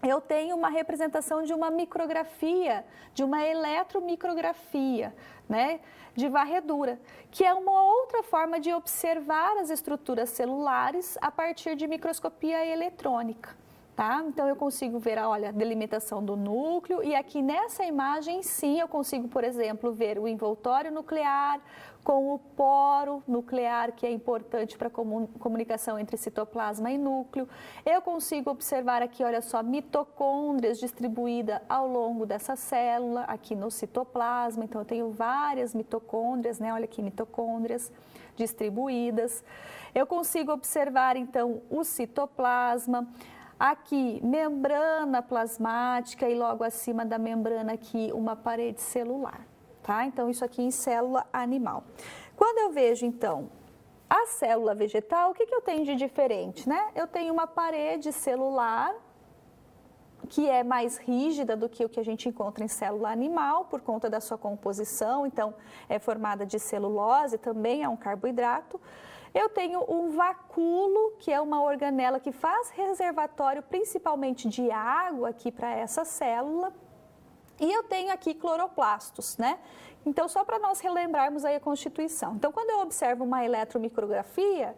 eu tenho uma representação de uma micrografia, de uma eletromicrografia, né, de varredura, que é uma outra forma de observar as estruturas celulares a partir de microscopia eletrônica. Tá? Então, eu consigo ver, olha, a delimitação do núcleo e aqui nessa imagem, sim, eu consigo, por exemplo, ver o envoltório nuclear com o poro nuclear, que é importante para a comunicação entre citoplasma e núcleo. Eu consigo observar aqui, olha só, mitocôndrias distribuídas ao longo dessa célula, aqui no citoplasma. Então, eu tenho várias mitocôndrias, né? Olha aqui, mitocôndrias distribuídas. Eu consigo observar, então, o citoplasma. Aqui, membrana plasmática e logo acima da membrana aqui, uma parede celular, tá? Então, isso aqui em célula animal. Quando eu vejo, então, a célula vegetal, o que eu tenho de diferente, né? Eu tenho uma parede celular que é mais rígida do que o que a gente encontra em célula animal, por conta da sua composição, então, é formada de celulose, também é um carboidrato. Eu tenho um vacúolo, que é uma organela que faz reservatório principalmente de água aqui para essa célula. E eu tenho aqui cloroplastos, né? Então, só para nós relembrarmos aí a constituição. Então, quando eu observo uma eletromicrografia,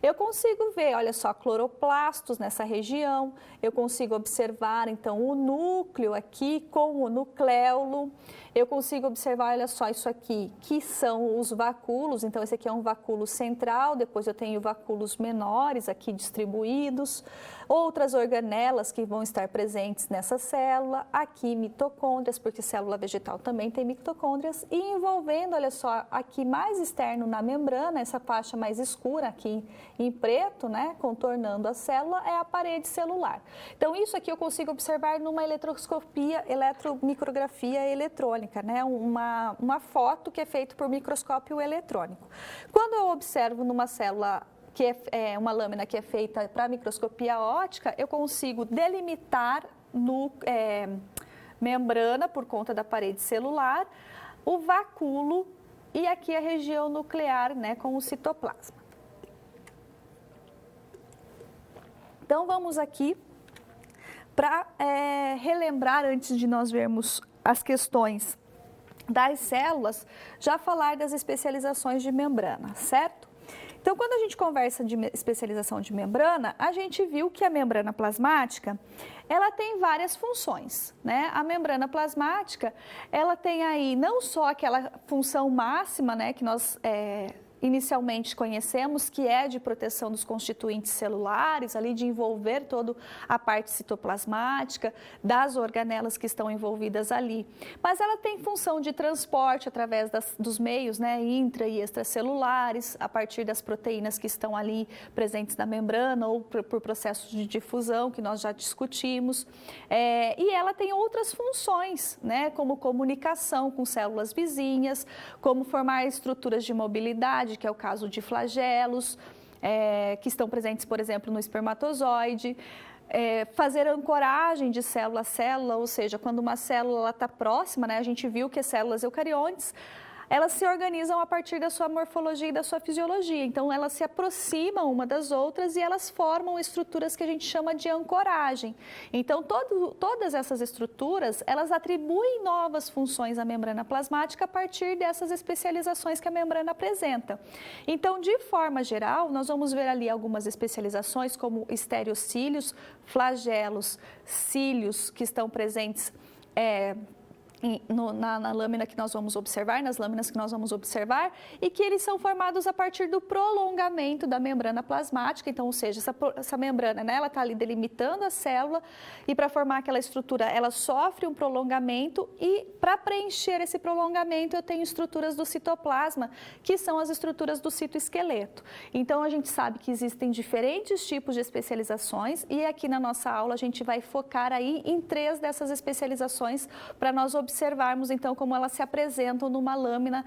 eu consigo ver, olha só, cloroplastos nessa região, eu consigo observar, então, o núcleo aqui com o nucléolo, eu consigo observar, olha só, isso aqui, que são os vacúolos, então, esse aqui é um vacúolo central, depois eu tenho vacúolos menores aqui distribuídos, outras organelas que vão estar presentes nessa célula, aqui mitocôndrias, porque célula vegetal também tem mitocôndrias, e envolvendo, olha só, aqui mais externo na membrana, essa faixa mais escura aqui em preto, né, contornando a célula, é a parede celular. Então, isso aqui eu consigo observar numa eletromicrografia eletrônica, né, uma foto que é feita por microscópio eletrônico. Quando eu observo numa célula que é uma lâmina que é feita para microscopia óptica, eu consigo delimitar membrana por conta da parede celular, o vacúolo e aqui a região nuclear, né, com o citoplasma. Então, vamos aqui para relembrar, antes de nós vermos as questões das células, já falar das especializações de membrana, certo? Então, quando a gente conversa de especialização de membrana, a gente viu que a membrana plasmática, ela tem várias funções, né? A membrana plasmática, ela tem aí não só aquela função máxima, né, que nós inicialmente conhecemos, que é de proteção dos constituintes celulares, ali de envolver toda a parte citoplasmática, das organelas que estão envolvidas ali. Mas ela tem função de transporte através dos meios, né, intra e extracelulares, a partir das proteínas que estão ali presentes na membrana ou por processos de difusão, que nós já discutimos. E ela tem outras funções, né, como comunicação com células vizinhas, como formar estruturas de mobilidade, que é o caso de flagelos, que estão presentes, por exemplo, no espermatozoide, fazer ancoragem de célula a célula, ou seja, quando uma célula está próxima, né, a gente viu que as células eucariontes, elas se organizam a partir da sua morfologia e da sua fisiologia. Então, elas se aproximam uma das outras e elas formam estruturas que a gente chama de ancoragem. Então, todas essas estruturas, elas atribuem novas funções à membrana plasmática a partir dessas especializações que a membrana apresenta. Então, de forma geral, nós vamos ver ali algumas especializações como estereocílios, flagelos, cílios que estão presentes na lâmina que nós vamos observar, nas lâminas que nós vamos observar, e que eles são formados a partir do prolongamento da membrana plasmática. Então, ou seja, essa membrana, né, ela está ali delimitando a célula e para formar aquela estrutura, ela sofre um prolongamento e para preencher esse prolongamento eu tenho estruturas do citoplasma, que são as estruturas do citoesqueleto. Então, a gente sabe que existem diferentes tipos de especializações e aqui na nossa aula a gente vai focar aí em 3 dessas especializações para nós observarmos, então, como elas se apresentam numa lâmina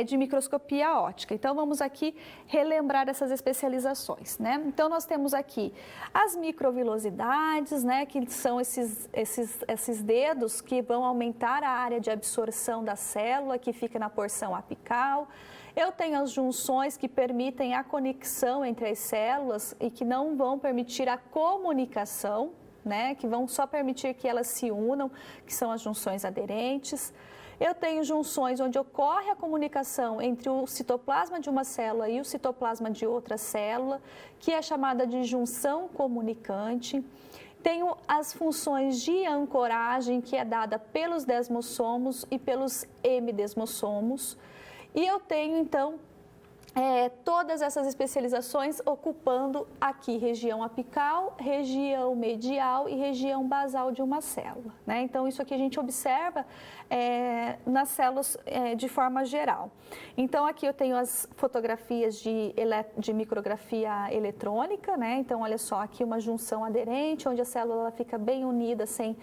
de microscopia óptica. Então, vamos aqui relembrar essas especializações, né? Então, nós temos aqui as microvilosidades, né, que são esses dedos que vão aumentar a área de absorção da célula, que fica na porção apical. Eu tenho as junções que permitem a conexão entre as células e que não vão permitir a comunicação, né, que vão só permitir que elas se unam, que são as junções aderentes. Eu tenho junções onde ocorre a comunicação entre o citoplasma de uma célula e o citoplasma de outra célula, que é chamada de junção comunicante. Tenho as funções de ancoragem, que é dada pelos desmossomos e pelos hemidesmossomos. E eu tenho, então, todas essas especializações ocupando aqui região apical, região medial e região basal de uma célula, né? Então, isso aqui a gente observa nas células de forma geral. Então, aqui eu tenho as fotografias de micrografia eletrônica, né? Então, olha só, aqui uma junção aderente, onde a célula fica bem unida, sem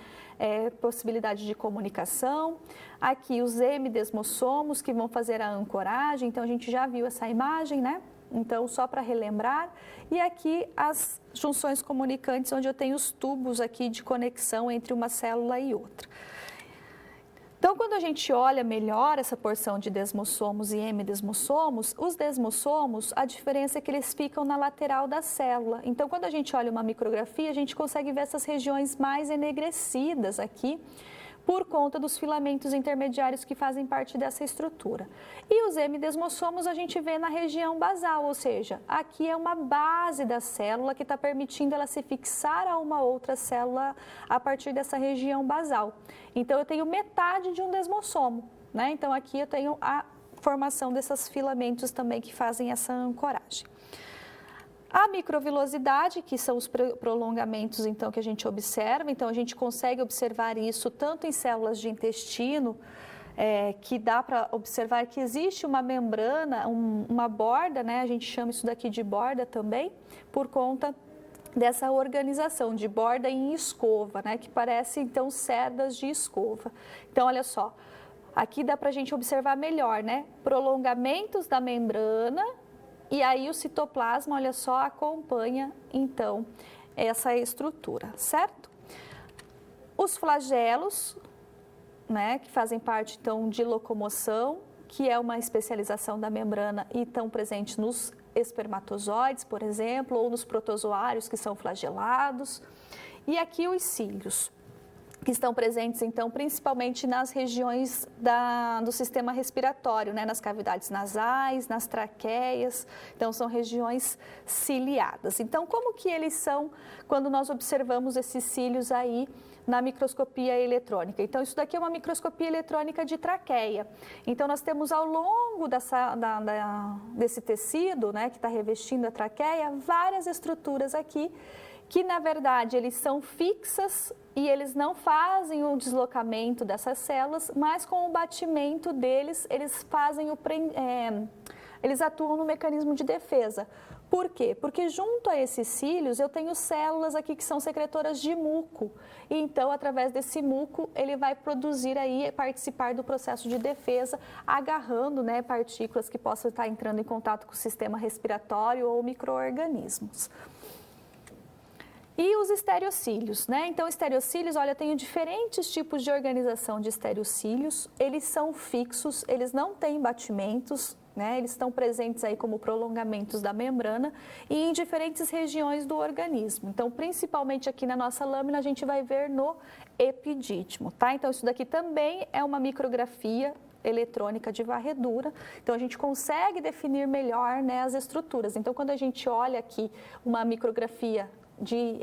possibilidade de comunicação. Aqui os hemidesmossomos que vão fazer a ancoragem, então a gente já viu essa imagem, né? Então, só para relembrar. E aqui as junções comunicantes, onde eu tenho os tubos aqui de conexão entre uma célula e outra. Então, quando a gente olha melhor essa porção de desmossomos e hemidesmossomos, os desmossomos, a diferença é que eles ficam na lateral da célula. Então, quando a gente olha uma micrografia, a gente consegue ver essas regiões mais enegrecidas aqui, por conta dos filamentos intermediários que fazem parte dessa estrutura. E os hemidesmossomos a gente vê na região basal, ou seja, aqui é uma base da célula que está permitindo ela se fixar a uma outra célula a partir dessa região basal. Então, eu tenho metade de um desmossomo, né? Então, aqui eu tenho a formação desses filamentos também que fazem essa ancoragem. A microvilosidade, que são os prolongamentos, então, que a gente observa. Então, a gente consegue observar isso tanto em células de intestino, que dá para observar que existe uma membrana, uma borda, né? A gente chama isso daqui de borda também, por conta dessa organização de borda em escova, né? Que parece, então, cerdas de escova. Então, olha só, aqui dá para a gente observar melhor, né? Prolongamentos da membrana. E aí o citoplasma, olha só, acompanha, então, essa estrutura, certo? Os flagelos, né, que fazem parte, então, de locomoção, que é uma especialização da membrana e estão presentes nos espermatozoides, por exemplo, ou nos protozoários, que são flagelados. E aqui os cílios, que estão presentes, então, principalmente nas regiões do sistema respiratório, né? Nas cavidades nasais, nas traqueias, então são regiões ciliadas. Então, como que eles são quando nós observamos esses cílios aí na microscopia eletrônica? Então, isso daqui é uma microscopia eletrônica de traqueia. Então, nós temos ao longo desse tecido, né, que está revestindo a traqueia, várias estruturas aqui, que na verdade eles são fixas e eles não fazem o deslocamento dessas células, mas com o batimento deles, eles atuam no mecanismo de defesa. Por quê? Porque junto a esses cílios eu tenho células aqui que são secretoras de muco. E então, através desse muco, ele vai produzir aí, participar do processo de defesa, agarrando, né, partículas que possam estar entrando em contato com o sistema respiratório ou micro-organismos. E os estereocílios, né? Então, estereocílios, olha, eu tenho diferentes tipos de organização de estereocílios. Eles são fixos, eles não têm batimentos, né? Eles estão presentes aí como prolongamentos da membrana e em diferentes regiões do organismo. Então, principalmente aqui na nossa lâmina, a gente vai ver no epidídimo, tá? Então, isso daqui também é uma micrografia eletrônica de varredura, então a gente consegue definir melhor, né, as estruturas. Então, quando a gente olha aqui uma micrografia de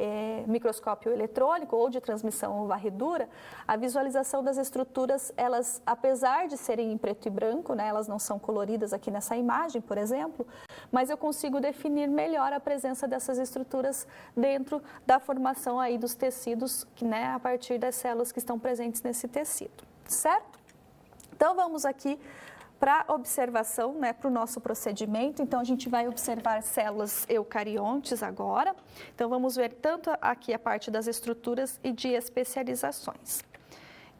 microscópio eletrônico ou de transmissão ou varredura, a visualização das estruturas, elas, apesar de serem em preto e branco, né, elas não são coloridas aqui nessa imagem, por exemplo, mas eu consigo definir melhor a presença dessas estruturas dentro da formação aí dos tecidos, né, a partir das células que estão presentes nesse tecido, certo? Então, vamos aqui para observação, né, para o nosso procedimento. Então, a gente vai observar células eucariontes agora. Então, vamos ver tanto aqui a parte das estruturas e de especializações.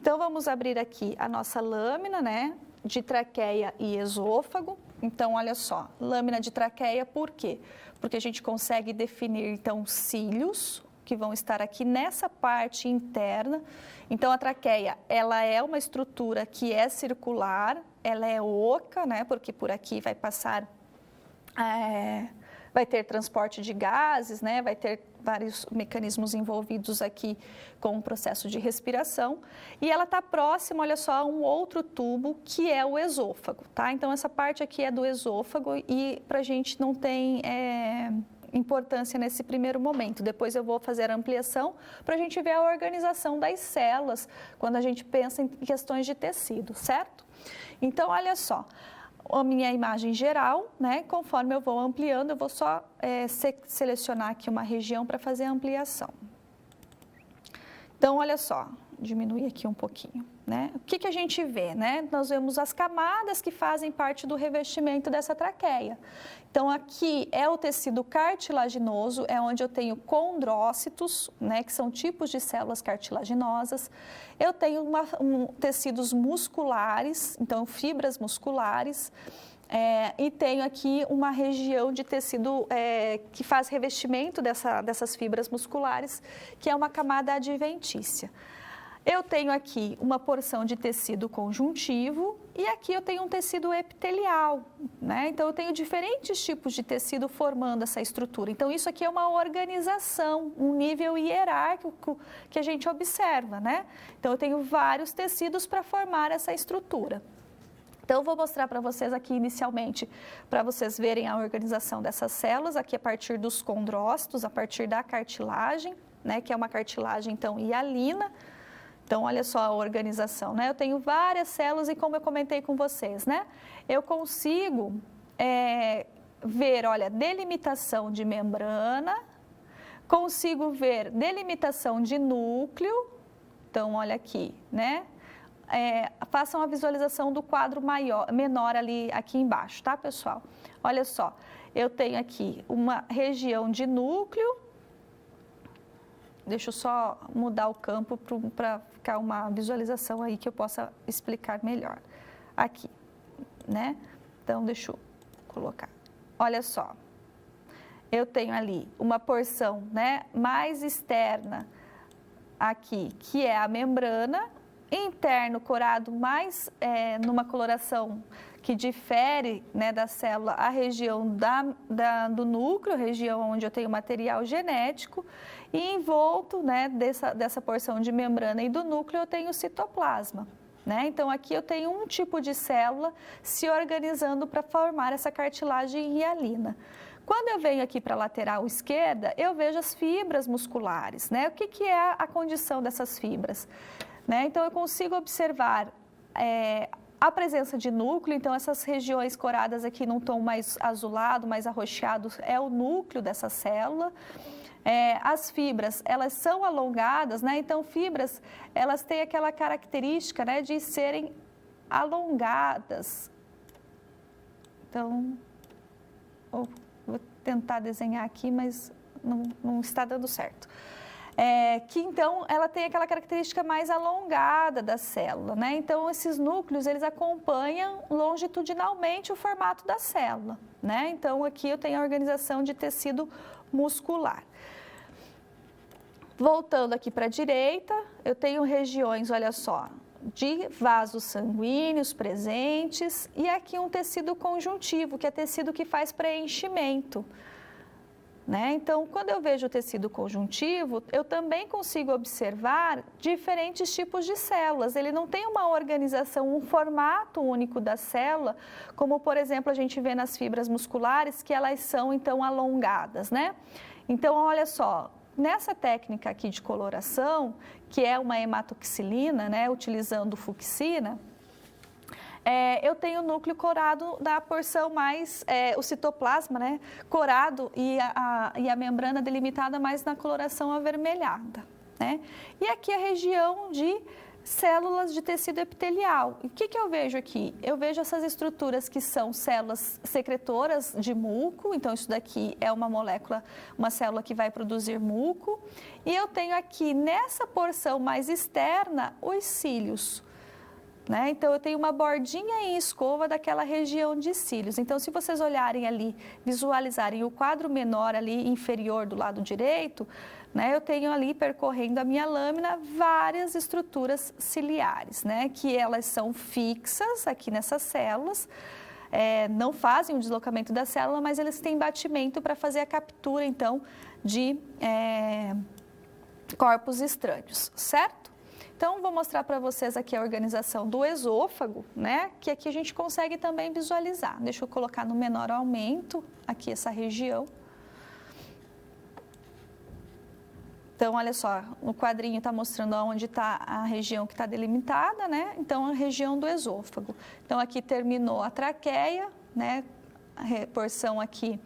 Então, vamos abrir aqui a nossa lâmina, né, de traqueia e esôfago. Então, olha só, lâmina de traqueia, por quê? Porque a gente consegue definir, então, cílios, que vão estar aqui nessa parte interna. Então, a traqueia, ela é uma estrutura que é circular, ela é oca, né? Porque por aqui vai passar, vai ter transporte de gases, né? Vai ter vários mecanismos envolvidos aqui com o processo de respiração. E ela está próxima, olha só, a um outro tubo que é o esôfago, tá? Então, essa parte aqui é do esôfago e para a gente não tem importância nesse primeiro momento. Depois eu vou fazer a ampliação para a gente ver a organização das células quando a gente pensa em questões de tecido, certo? Então, olha só, a minha imagem geral, né? Conforme eu vou ampliando, eu vou só selecionar aqui uma região para fazer a ampliação. Então, olha só, diminuir aqui um pouquinho, né? O que a gente vê, né? Nós vemos as camadas que fazem parte do revestimento dessa traqueia. Então, aqui é o tecido cartilaginoso, é onde eu tenho condrócitos, né? Que são tipos de células cartilaginosas. Eu tenho tecidos musculares, então fibras musculares. E tenho aqui uma região de tecido que faz revestimento dessas fibras musculares, que é uma camada adventícia. Eu tenho aqui uma porção de tecido conjuntivo e aqui eu tenho um tecido epitelial, né? Então, eu tenho diferentes tipos de tecido formando essa estrutura. Então, isso aqui é uma organização, um nível hierárquico que a gente observa, né? Então, eu tenho vários tecidos para formar essa estrutura. Então, eu vou mostrar para vocês aqui inicialmente, para vocês verem a organização dessas células, aqui a partir dos condrócitos, a partir da cartilagem, né, que é uma cartilagem, então, hialina. Então, olha só a organização, né? Eu tenho várias células e como eu comentei com vocês, né? Eu consigo ver, olha, delimitação de membrana, consigo ver delimitação de núcleo. Então, olha aqui, né? Façam a visualização do quadro menor aqui embaixo, tá, pessoal? Olha só, eu tenho aqui uma região de núcleo. Deixa eu só mudar o campo para ficar uma visualização aí que eu possa explicar melhor. Aqui, né? Então, deixa eu colocar. Olha só, eu tenho ali uma porção, né, mais externa aqui, que é a membrana, interno corado mais numa coloração que difere, né, da célula, a região do núcleo, a região onde eu tenho material genético, e envolto, né, dessa porção de membrana e do núcleo eu tenho o citoplasma. Né? Então, aqui eu tenho um tipo de célula se organizando para formar essa cartilagem hialina. Quando eu venho aqui para a lateral esquerda, eu vejo as fibras musculares. Né? O que é a condição dessas fibras? Né? Então, eu consigo observar a presença de núcleo, então essas regiões coradas aqui num tom mais azulado, mais arroxeado, é o núcleo dessa célula. As fibras, elas são alongadas, né? Então, fibras, elas têm aquela característica, né, de serem alongadas. Então, vou tentar desenhar aqui, mas não está dando certo. Que então ela tem aquela característica mais alongada da célula, né? Então esses núcleos eles acompanham longitudinalmente o formato da célula, né? Então aqui eu tenho a organização de tecido muscular. Voltando aqui para a direita, eu tenho regiões, olha só, de vasos sanguíneos presentes e aqui um tecido conjuntivo, que é tecido que faz preenchimento. Né? Então, quando eu vejo o tecido conjuntivo, eu também consigo observar diferentes tipos de células. Ele não tem uma organização, um formato único da célula, como, por exemplo, a gente vê nas fibras musculares, que elas são, então, alongadas, né? Então, olha só, nessa técnica aqui de coloração, que é uma hematoxilina, né, utilizando fucsina, eu tenho o núcleo corado da porção mais, o citoplasma, né, corado e a membrana delimitada mais na coloração avermelhada, né? E aqui a região de células de tecido epitelial. E o que eu vejo aqui? Eu vejo essas estruturas que são células secretoras de muco, então isso daqui é uma molécula, uma célula que vai produzir muco, e eu tenho aqui nessa porção mais externa os cílios. Né? Então, eu tenho uma bordinha em escova daquela região de cílios. Então, se vocês olharem ali, visualizarem o quadro menor ali, inferior do lado direito, né, eu tenho ali, percorrendo a minha lâmina, várias estruturas ciliares, né, que elas são fixas aqui nessas células, não fazem o deslocamento da célula, mas eles têm batimento para fazer a captura, então, de corpos estranhos, certo? Então, vou mostrar para vocês aqui a organização do esôfago, né? Que aqui a gente consegue também visualizar. Deixa eu colocar no menor aumento aqui essa região. Então, olha só, no quadrinho está mostrando onde está a região que está delimitada, né? Então, a região do esôfago. Então, aqui terminou a traqueia, né? A porção aqui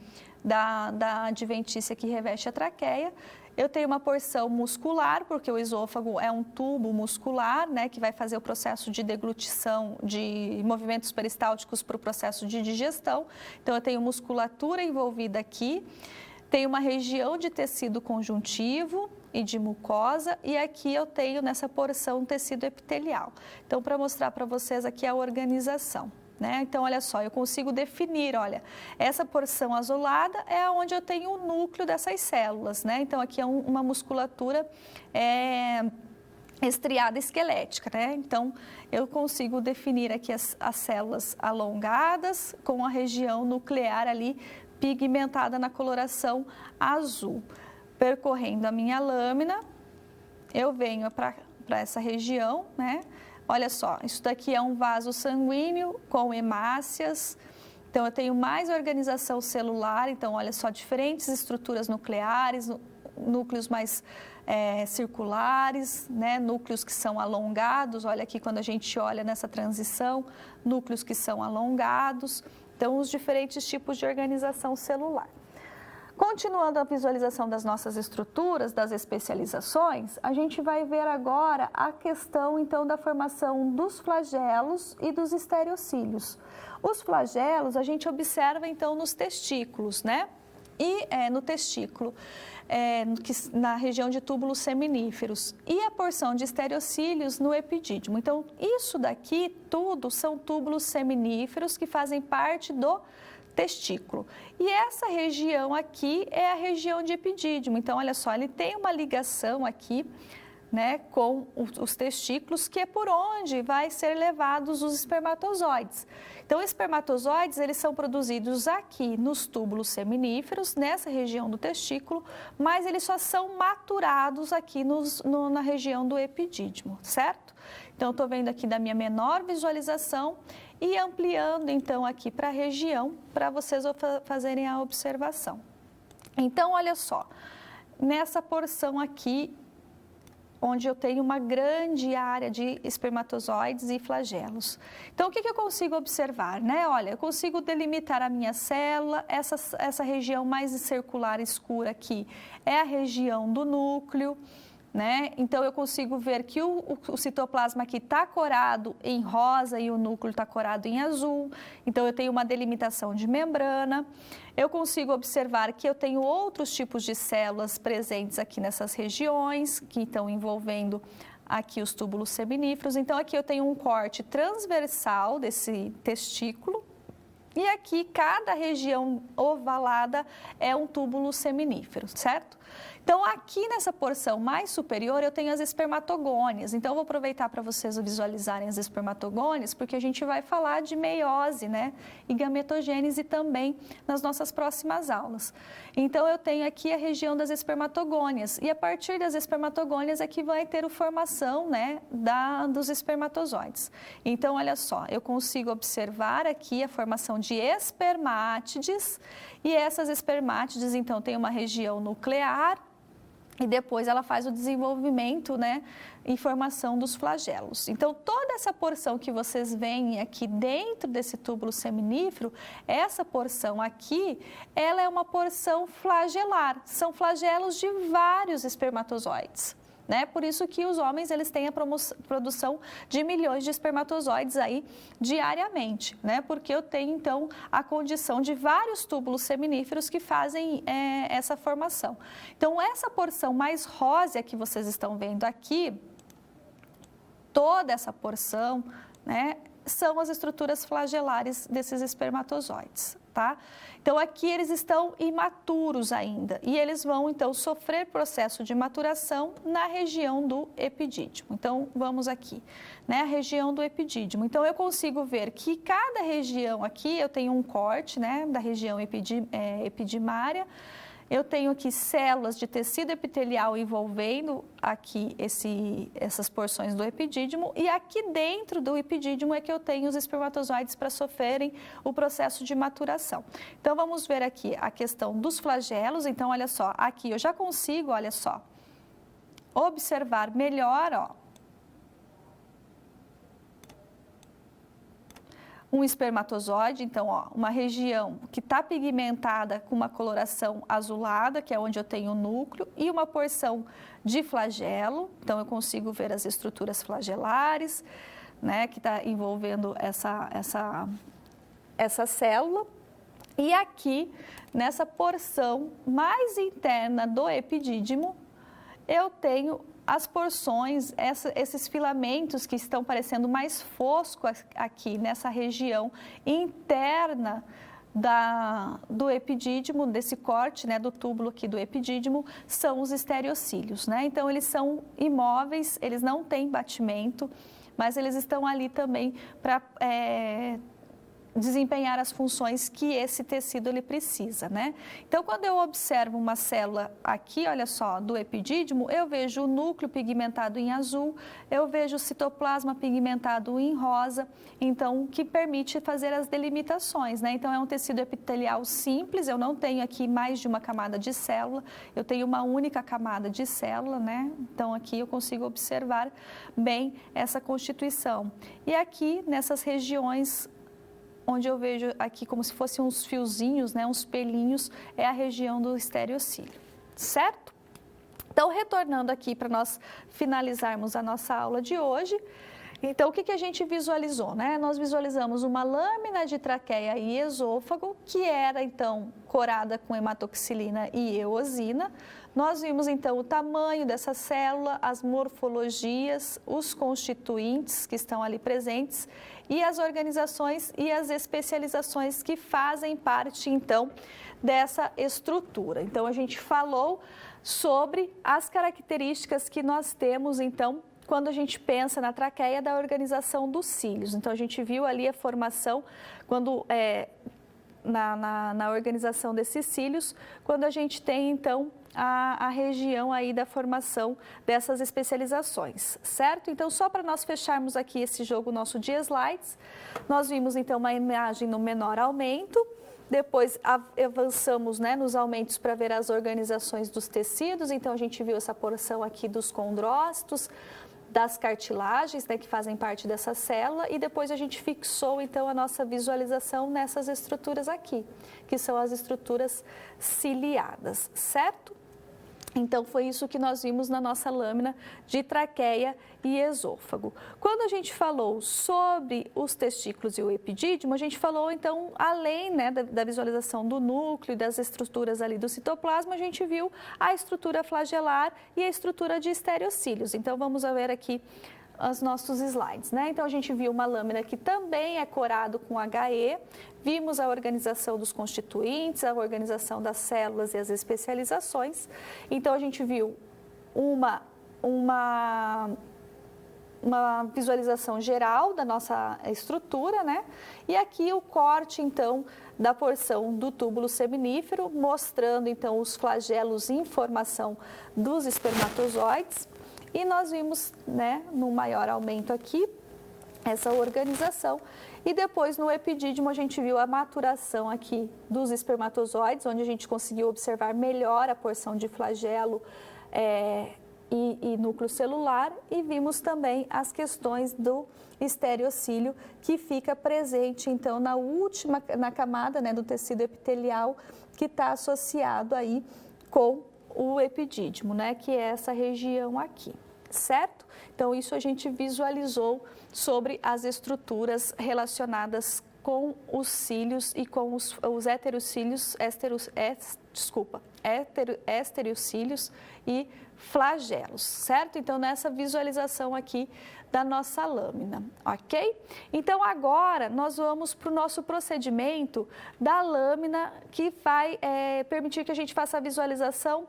da adventícia que reveste a traqueia. Eu tenho uma porção muscular, porque o esôfago é um tubo muscular, né? Que vai fazer o processo de deglutição de movimentos peristálticos para o processo de digestão. Então, eu tenho musculatura envolvida aqui. Tem uma região de tecido conjuntivo e de mucosa, e aqui eu tenho nessa porção tecido epitelial. Então, para mostrar para vocês aqui a organização, né? Então, olha só, eu consigo definir, olha, essa porção azulada é onde eu tenho o núcleo dessas células, né? Então, aqui é uma musculatura estriada esquelética, né? Então, eu consigo definir aqui as células alongadas com a região nuclear ali pigmentada na coloração azul. Percorrendo a minha lâmina, eu venho para essa região, né? Olha só, isso daqui é um vaso sanguíneo com hemácias. Então, eu tenho mais organização celular. Então, olha só, diferentes estruturas nucleares, núcleos mais circulares, né? Núcleos que são alongados. Olha aqui, quando a gente olha nessa transição, núcleos que são alongados. Então, os diferentes tipos de organização celular. Continuando a visualização das nossas estruturas, das especializações, a gente vai ver agora a questão, então, da formação dos flagelos e dos estereocílios. Os flagelos a gente observa, então, nos testículos, né? E no testículo, na região de túbulos seminíferos, e a porção de estereocílios no epidídimo. Então, isso daqui tudo são túbulos seminíferos que fazem parte do testículo. E essa região aqui é a região de epidídimo. Então, olha só, ele tem uma ligação aqui, né, com os testículos, que é por onde vai ser levados os espermatozoides. Então, os espermatozoides, eles são produzidos aqui nos túbulos seminíferos, nessa região do testículo, mas eles só são maturados aqui na região do epidídimo, certo? Então, estou vendo aqui da minha menor visualização e ampliando, então, aqui para a região, para vocês fazerem a observação. Então, olha só, nessa porção aqui, onde eu tenho uma grande área de espermatozoides e flagelos. Então, o que eu consigo observar, né? Olha, eu consigo delimitar a minha célula, essa região mais circular escura aqui é a região do núcleo, né? Então, eu consigo ver que o citoplasma aqui está corado em rosa e o núcleo está corado em azul. Então, eu tenho uma delimitação de membrana. Eu consigo observar que eu tenho outros tipos de células presentes aqui nessas regiões, que estão envolvendo aqui os túbulos seminíferos. Então, aqui eu tenho um corte transversal desse testículo. E aqui, cada região ovalada é um túbulo seminífero, certo? Então, aqui nessa porção mais superior, eu tenho as espermatogônias. Então, eu vou aproveitar para vocês visualizarem as espermatogônias, porque a gente vai falar de meiose, né? E gametogênese também nas nossas próximas aulas. Então, eu tenho aqui a região das espermatogônias. E a partir das espermatogônias é que vai ter a formação, né, dos espermatozoides. Então, olha só, eu consigo observar aqui a formação de espermátides. E essas espermátides, então, tem uma região nuclear e depois ela faz o desenvolvimento, né, e formação dos flagelos. Então, toda essa porção que vocês veem aqui dentro desse túbulo seminífero, essa porção aqui, ela é uma porção flagelar. São flagelos de vários espermatozoides. Né? Por isso que os homens eles têm a produção de milhões de espermatozoides aí diariamente, né? Porque eu tenho então a condição de vários túbulos seminíferos que fazem essa formação. Então, essa porção mais rósea que vocês estão vendo aqui, toda essa porção, né, são as estruturas flagelares desses espermatozoides, tá? Então, aqui eles estão imaturos ainda e eles vão, então, sofrer processo de maturação na região do epidídimo. Então, vamos aqui, né, a região do epidídimo. Então, eu consigo ver que cada região aqui, eu tenho um corte, né, da região epidimária. Eu tenho aqui células de tecido epitelial envolvendo aqui essas porções do epidídimo e aqui dentro do epidídimo é que eu tenho os espermatozoides para sofrerem o processo de maturação. Então, vamos ver aqui a questão dos flagelos. Então, olha só, aqui eu já consigo, olha só, observar melhor, ó, um espermatozoide, então, ó, uma região que está pigmentada com uma coloração azulada, que é onde eu tenho o núcleo, e uma porção de flagelo, então eu consigo ver as estruturas flagelares, né, que está envolvendo essa célula. E aqui, nessa porção mais interna do epidídimo, eu tenho as porções, esses filamentos que estão parecendo mais foscos aqui nessa região interna do epidídimo, desse corte, né, do túbulo aqui do epidídimo, são os estereocílios, né? Então, eles são imóveis, eles não têm batimento, mas eles estão ali também para desempenhar as funções que esse tecido ele precisa, né? Então, quando eu observo uma célula aqui, olha só, do epidídimo, eu vejo o núcleo pigmentado em azul, eu vejo o citoplasma pigmentado em rosa, então, que permite fazer as delimitações, né? Então, é um tecido epitelial simples, eu não tenho aqui mais de uma camada de célula, eu tenho uma única camada de célula, né? Então, aqui eu consigo observar bem essa constituição. E aqui, nessas regiões onde eu vejo aqui como se fossem uns fiozinhos, né, uns pelinhos, é a região do estereocílio, certo? Então, retornando aqui para nós finalizarmos a nossa aula de hoje, então, o que a gente visualizou, né? Nós visualizamos uma lâmina de traqueia e esôfago, que era, então, corada com hematoxilina e eosina. Nós vimos, então, o tamanho dessa célula, as morfologias, os constituintes que estão ali presentes e as organizações e as especializações que fazem parte, então, dessa estrutura. Então, a gente falou sobre as características que nós temos, então, quando a gente pensa na traqueia da organização dos cílios. Então, a gente viu ali a formação, quando na organização desses cílios, quando a gente tem, então, a região aí da formação dessas especializações, certo? Então, só para nós fecharmos aqui esse jogo nosso de slides, nós vimos, então, uma imagem no menor aumento, depois avançamos, né, nos aumentos para ver as organizações dos tecidos, então a gente viu essa porção aqui dos condrócitos, das cartilagens, né, que fazem parte dessa célula, e depois a gente fixou, então, a nossa visualização nessas estruturas aqui, que são as estruturas ciliadas, certo? Então, foi isso que nós vimos na nossa lâmina de traqueia e esôfago. Quando a gente falou sobre os testículos e o epidídimo, a gente falou, então, além, né, da visualização do núcleo e das estruturas ali do citoplasma, a gente viu a estrutura flagelar e a estrutura de estereocílios. Então, vamos ver aqui os nossos slides, né? Então, a gente viu uma lâmina que também é corado com HE, vimos a organização dos constituintes, a organização das células e as especializações. Então, a gente viu uma visualização geral da nossa estrutura, né? E aqui o corte, então, da porção do túbulo seminífero, mostrando, então, os flagelos em formação dos espermatozoides. E nós vimos, né, no maior aumento aqui, essa organização. E depois, no epidídimo, a gente viu a maturação aqui dos espermatozoides, onde a gente conseguiu observar melhor a porção de flagelo e núcleo celular. E vimos também as questões do estereocílio, que fica presente, então, na camada, né, do tecido epitelial, que está associado aí com o epidídimo, né, que é essa região aqui, certo? Então, isso a gente visualizou sobre as estruturas relacionadas com os cílios e com os heterocílios, estereocílios e flagelos, certo? Então, nessa visualização aqui da nossa lâmina, ok? Então, agora nós vamos para o nosso procedimento da lâmina, que vai permitir que a gente faça a visualização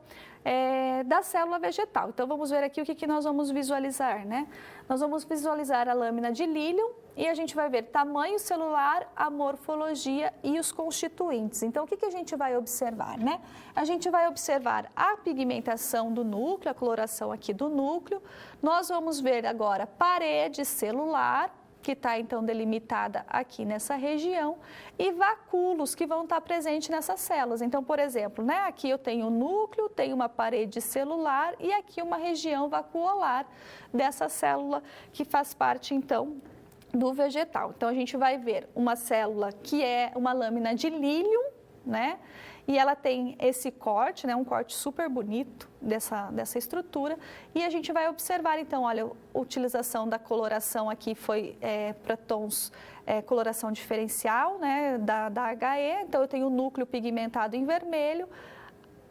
da célula vegetal. Então, vamos ver aqui o que nós vamos visualizar, né? Nós vamos visualizar a lâmina de Lilium e a gente vai ver tamanho celular, a morfologia e os constituintes. Então, o que a gente vai observar, né? A gente vai observar a pigmentação do núcleo, a coloração aqui do núcleo. Nós vamos ver agora parede celular, que está então delimitada aqui nessa região, e vacúolos que vão estar presentes nessas células. Então, por exemplo, né, aqui eu tenho o núcleo, tenho uma parede celular e aqui uma região vacuolar dessa célula que faz parte então do vegetal. Então, a gente vai ver uma célula que é uma lâmina de lílium, né? E ela tem esse corte, né, um corte super bonito dessa estrutura. E a gente vai observar, então, olha, a utilização da coloração aqui foi para tons, coloração diferencial, né, da HE. Então, eu tenho o núcleo pigmentado em vermelho,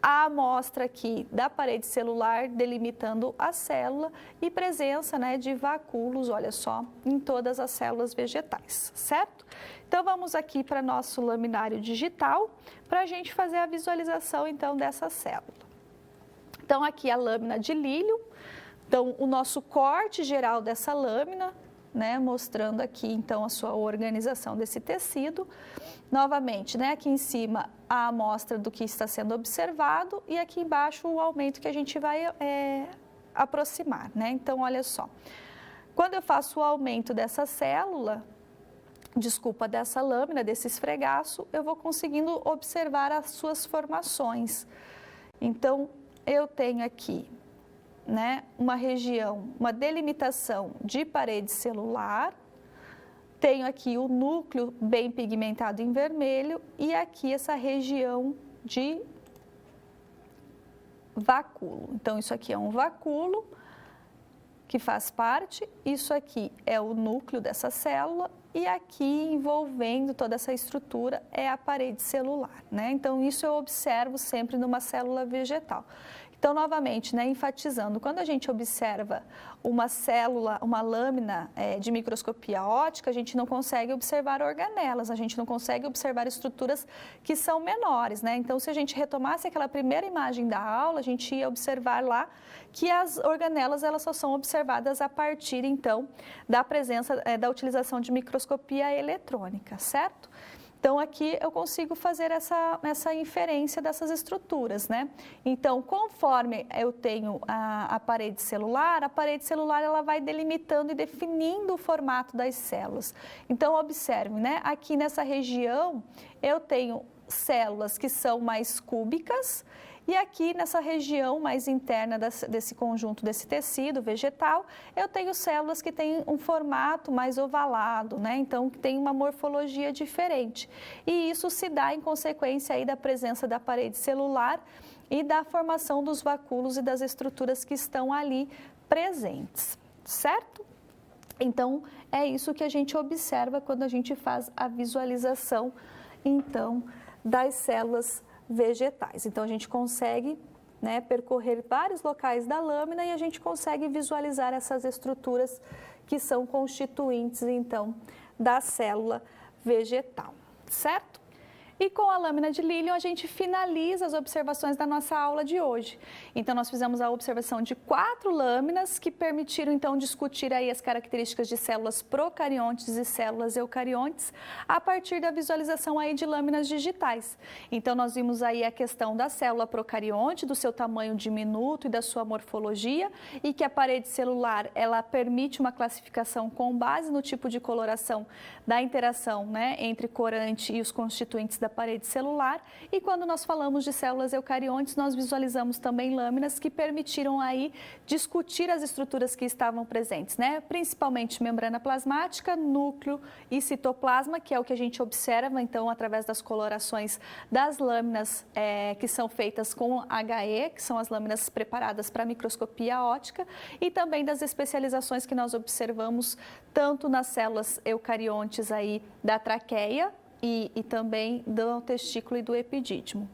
a amostra aqui da parede celular delimitando a célula e presença, né, de vacúolos, olha só, em todas as células vegetais, certo? Então, vamos aqui para nosso laminário digital para a gente fazer a visualização, então, dessa célula. Então, aqui a lâmina de lílium, então, o nosso corte geral dessa lâmina, né, mostrando aqui, então, a sua organização desse tecido. Novamente, né, aqui em cima, a amostra do que está sendo observado e aqui embaixo o aumento que a gente vai aproximar, né? Então, olha só, quando eu faço o aumento dessa célula, dessa lâmina, desse esfregaço, eu vou conseguindo observar as suas formações. Então, eu tenho aqui, né, uma região, uma delimitação de parede celular, tenho aqui o núcleo bem pigmentado em vermelho e aqui essa região de vacúolo. Então, isso aqui é um vacúolo que faz parte, isso aqui é o núcleo dessa célula e aqui envolvendo toda essa estrutura é a parede celular, né? Então, isso eu observo sempre numa célula vegetal. Então, novamente, né, enfatizando, quando a gente observa uma célula, uma lâmina de microscopia óptica, a gente não consegue observar organelas, a gente não consegue observar estruturas que são menores, né? Então, se a gente retomasse aquela primeira imagem da aula, a gente ia observar lá que as organelas, elas só são observadas a partir, então, da presença, da utilização de microscopia eletrônica, certo? Então, aqui eu consigo fazer essa inferência dessas estruturas, né? Então, conforme eu tenho a parede celular ela vai delimitando e definindo o formato das células. Então, observe, né? Aqui nessa região, eu tenho células que são mais cúbicas e aqui nessa região mais interna desse conjunto, desse tecido vegetal, eu tenho células que têm um formato mais ovalado, né? Então, que tem uma morfologia diferente. E isso se dá em consequência aí da presença da parede celular e da formação dos vacúolos e das estruturas que estão ali presentes, certo? Então, é isso que a gente observa quando a gente faz a visualização, então, das células vegetais. Então, a gente consegue, né, percorrer vários locais da lâmina e a gente consegue visualizar essas estruturas que são constituintes, então, da célula vegetal, certo? E com a lâmina de lílium, a gente finaliza as observações da nossa aula de hoje. Então, nós fizemos a observação de 4 lâminas que permitiram, então, discutir aí as características de células procariontes e células eucariontes a partir da visualização aí de lâminas digitais. Então, nós vimos aí a questão da célula procarionte, do seu tamanho diminuto e da sua morfologia, e que a parede celular, ela permite uma classificação com base no tipo de coloração da interação, né, entre corante e os constituintes da parede celular, e quando nós falamos de células eucariontes, nós visualizamos também lâminas que permitiram aí discutir as estruturas que estavam presentes, né? Principalmente membrana plasmática, núcleo e citoplasma, que é o que a gente observa, então, através das colorações das lâminas que são feitas com HE, que são as lâminas preparadas para microscopia óptica, e também das especializações que nós observamos tanto nas células eucariontes aí da traqueia, e também do testículo e do epidídimo.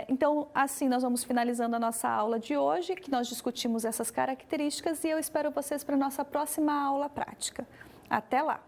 Então, assim, nós vamos finalizando a nossa aula de hoje, que nós discutimos essas características e eu espero vocês para a nossa próxima aula prática. Até lá!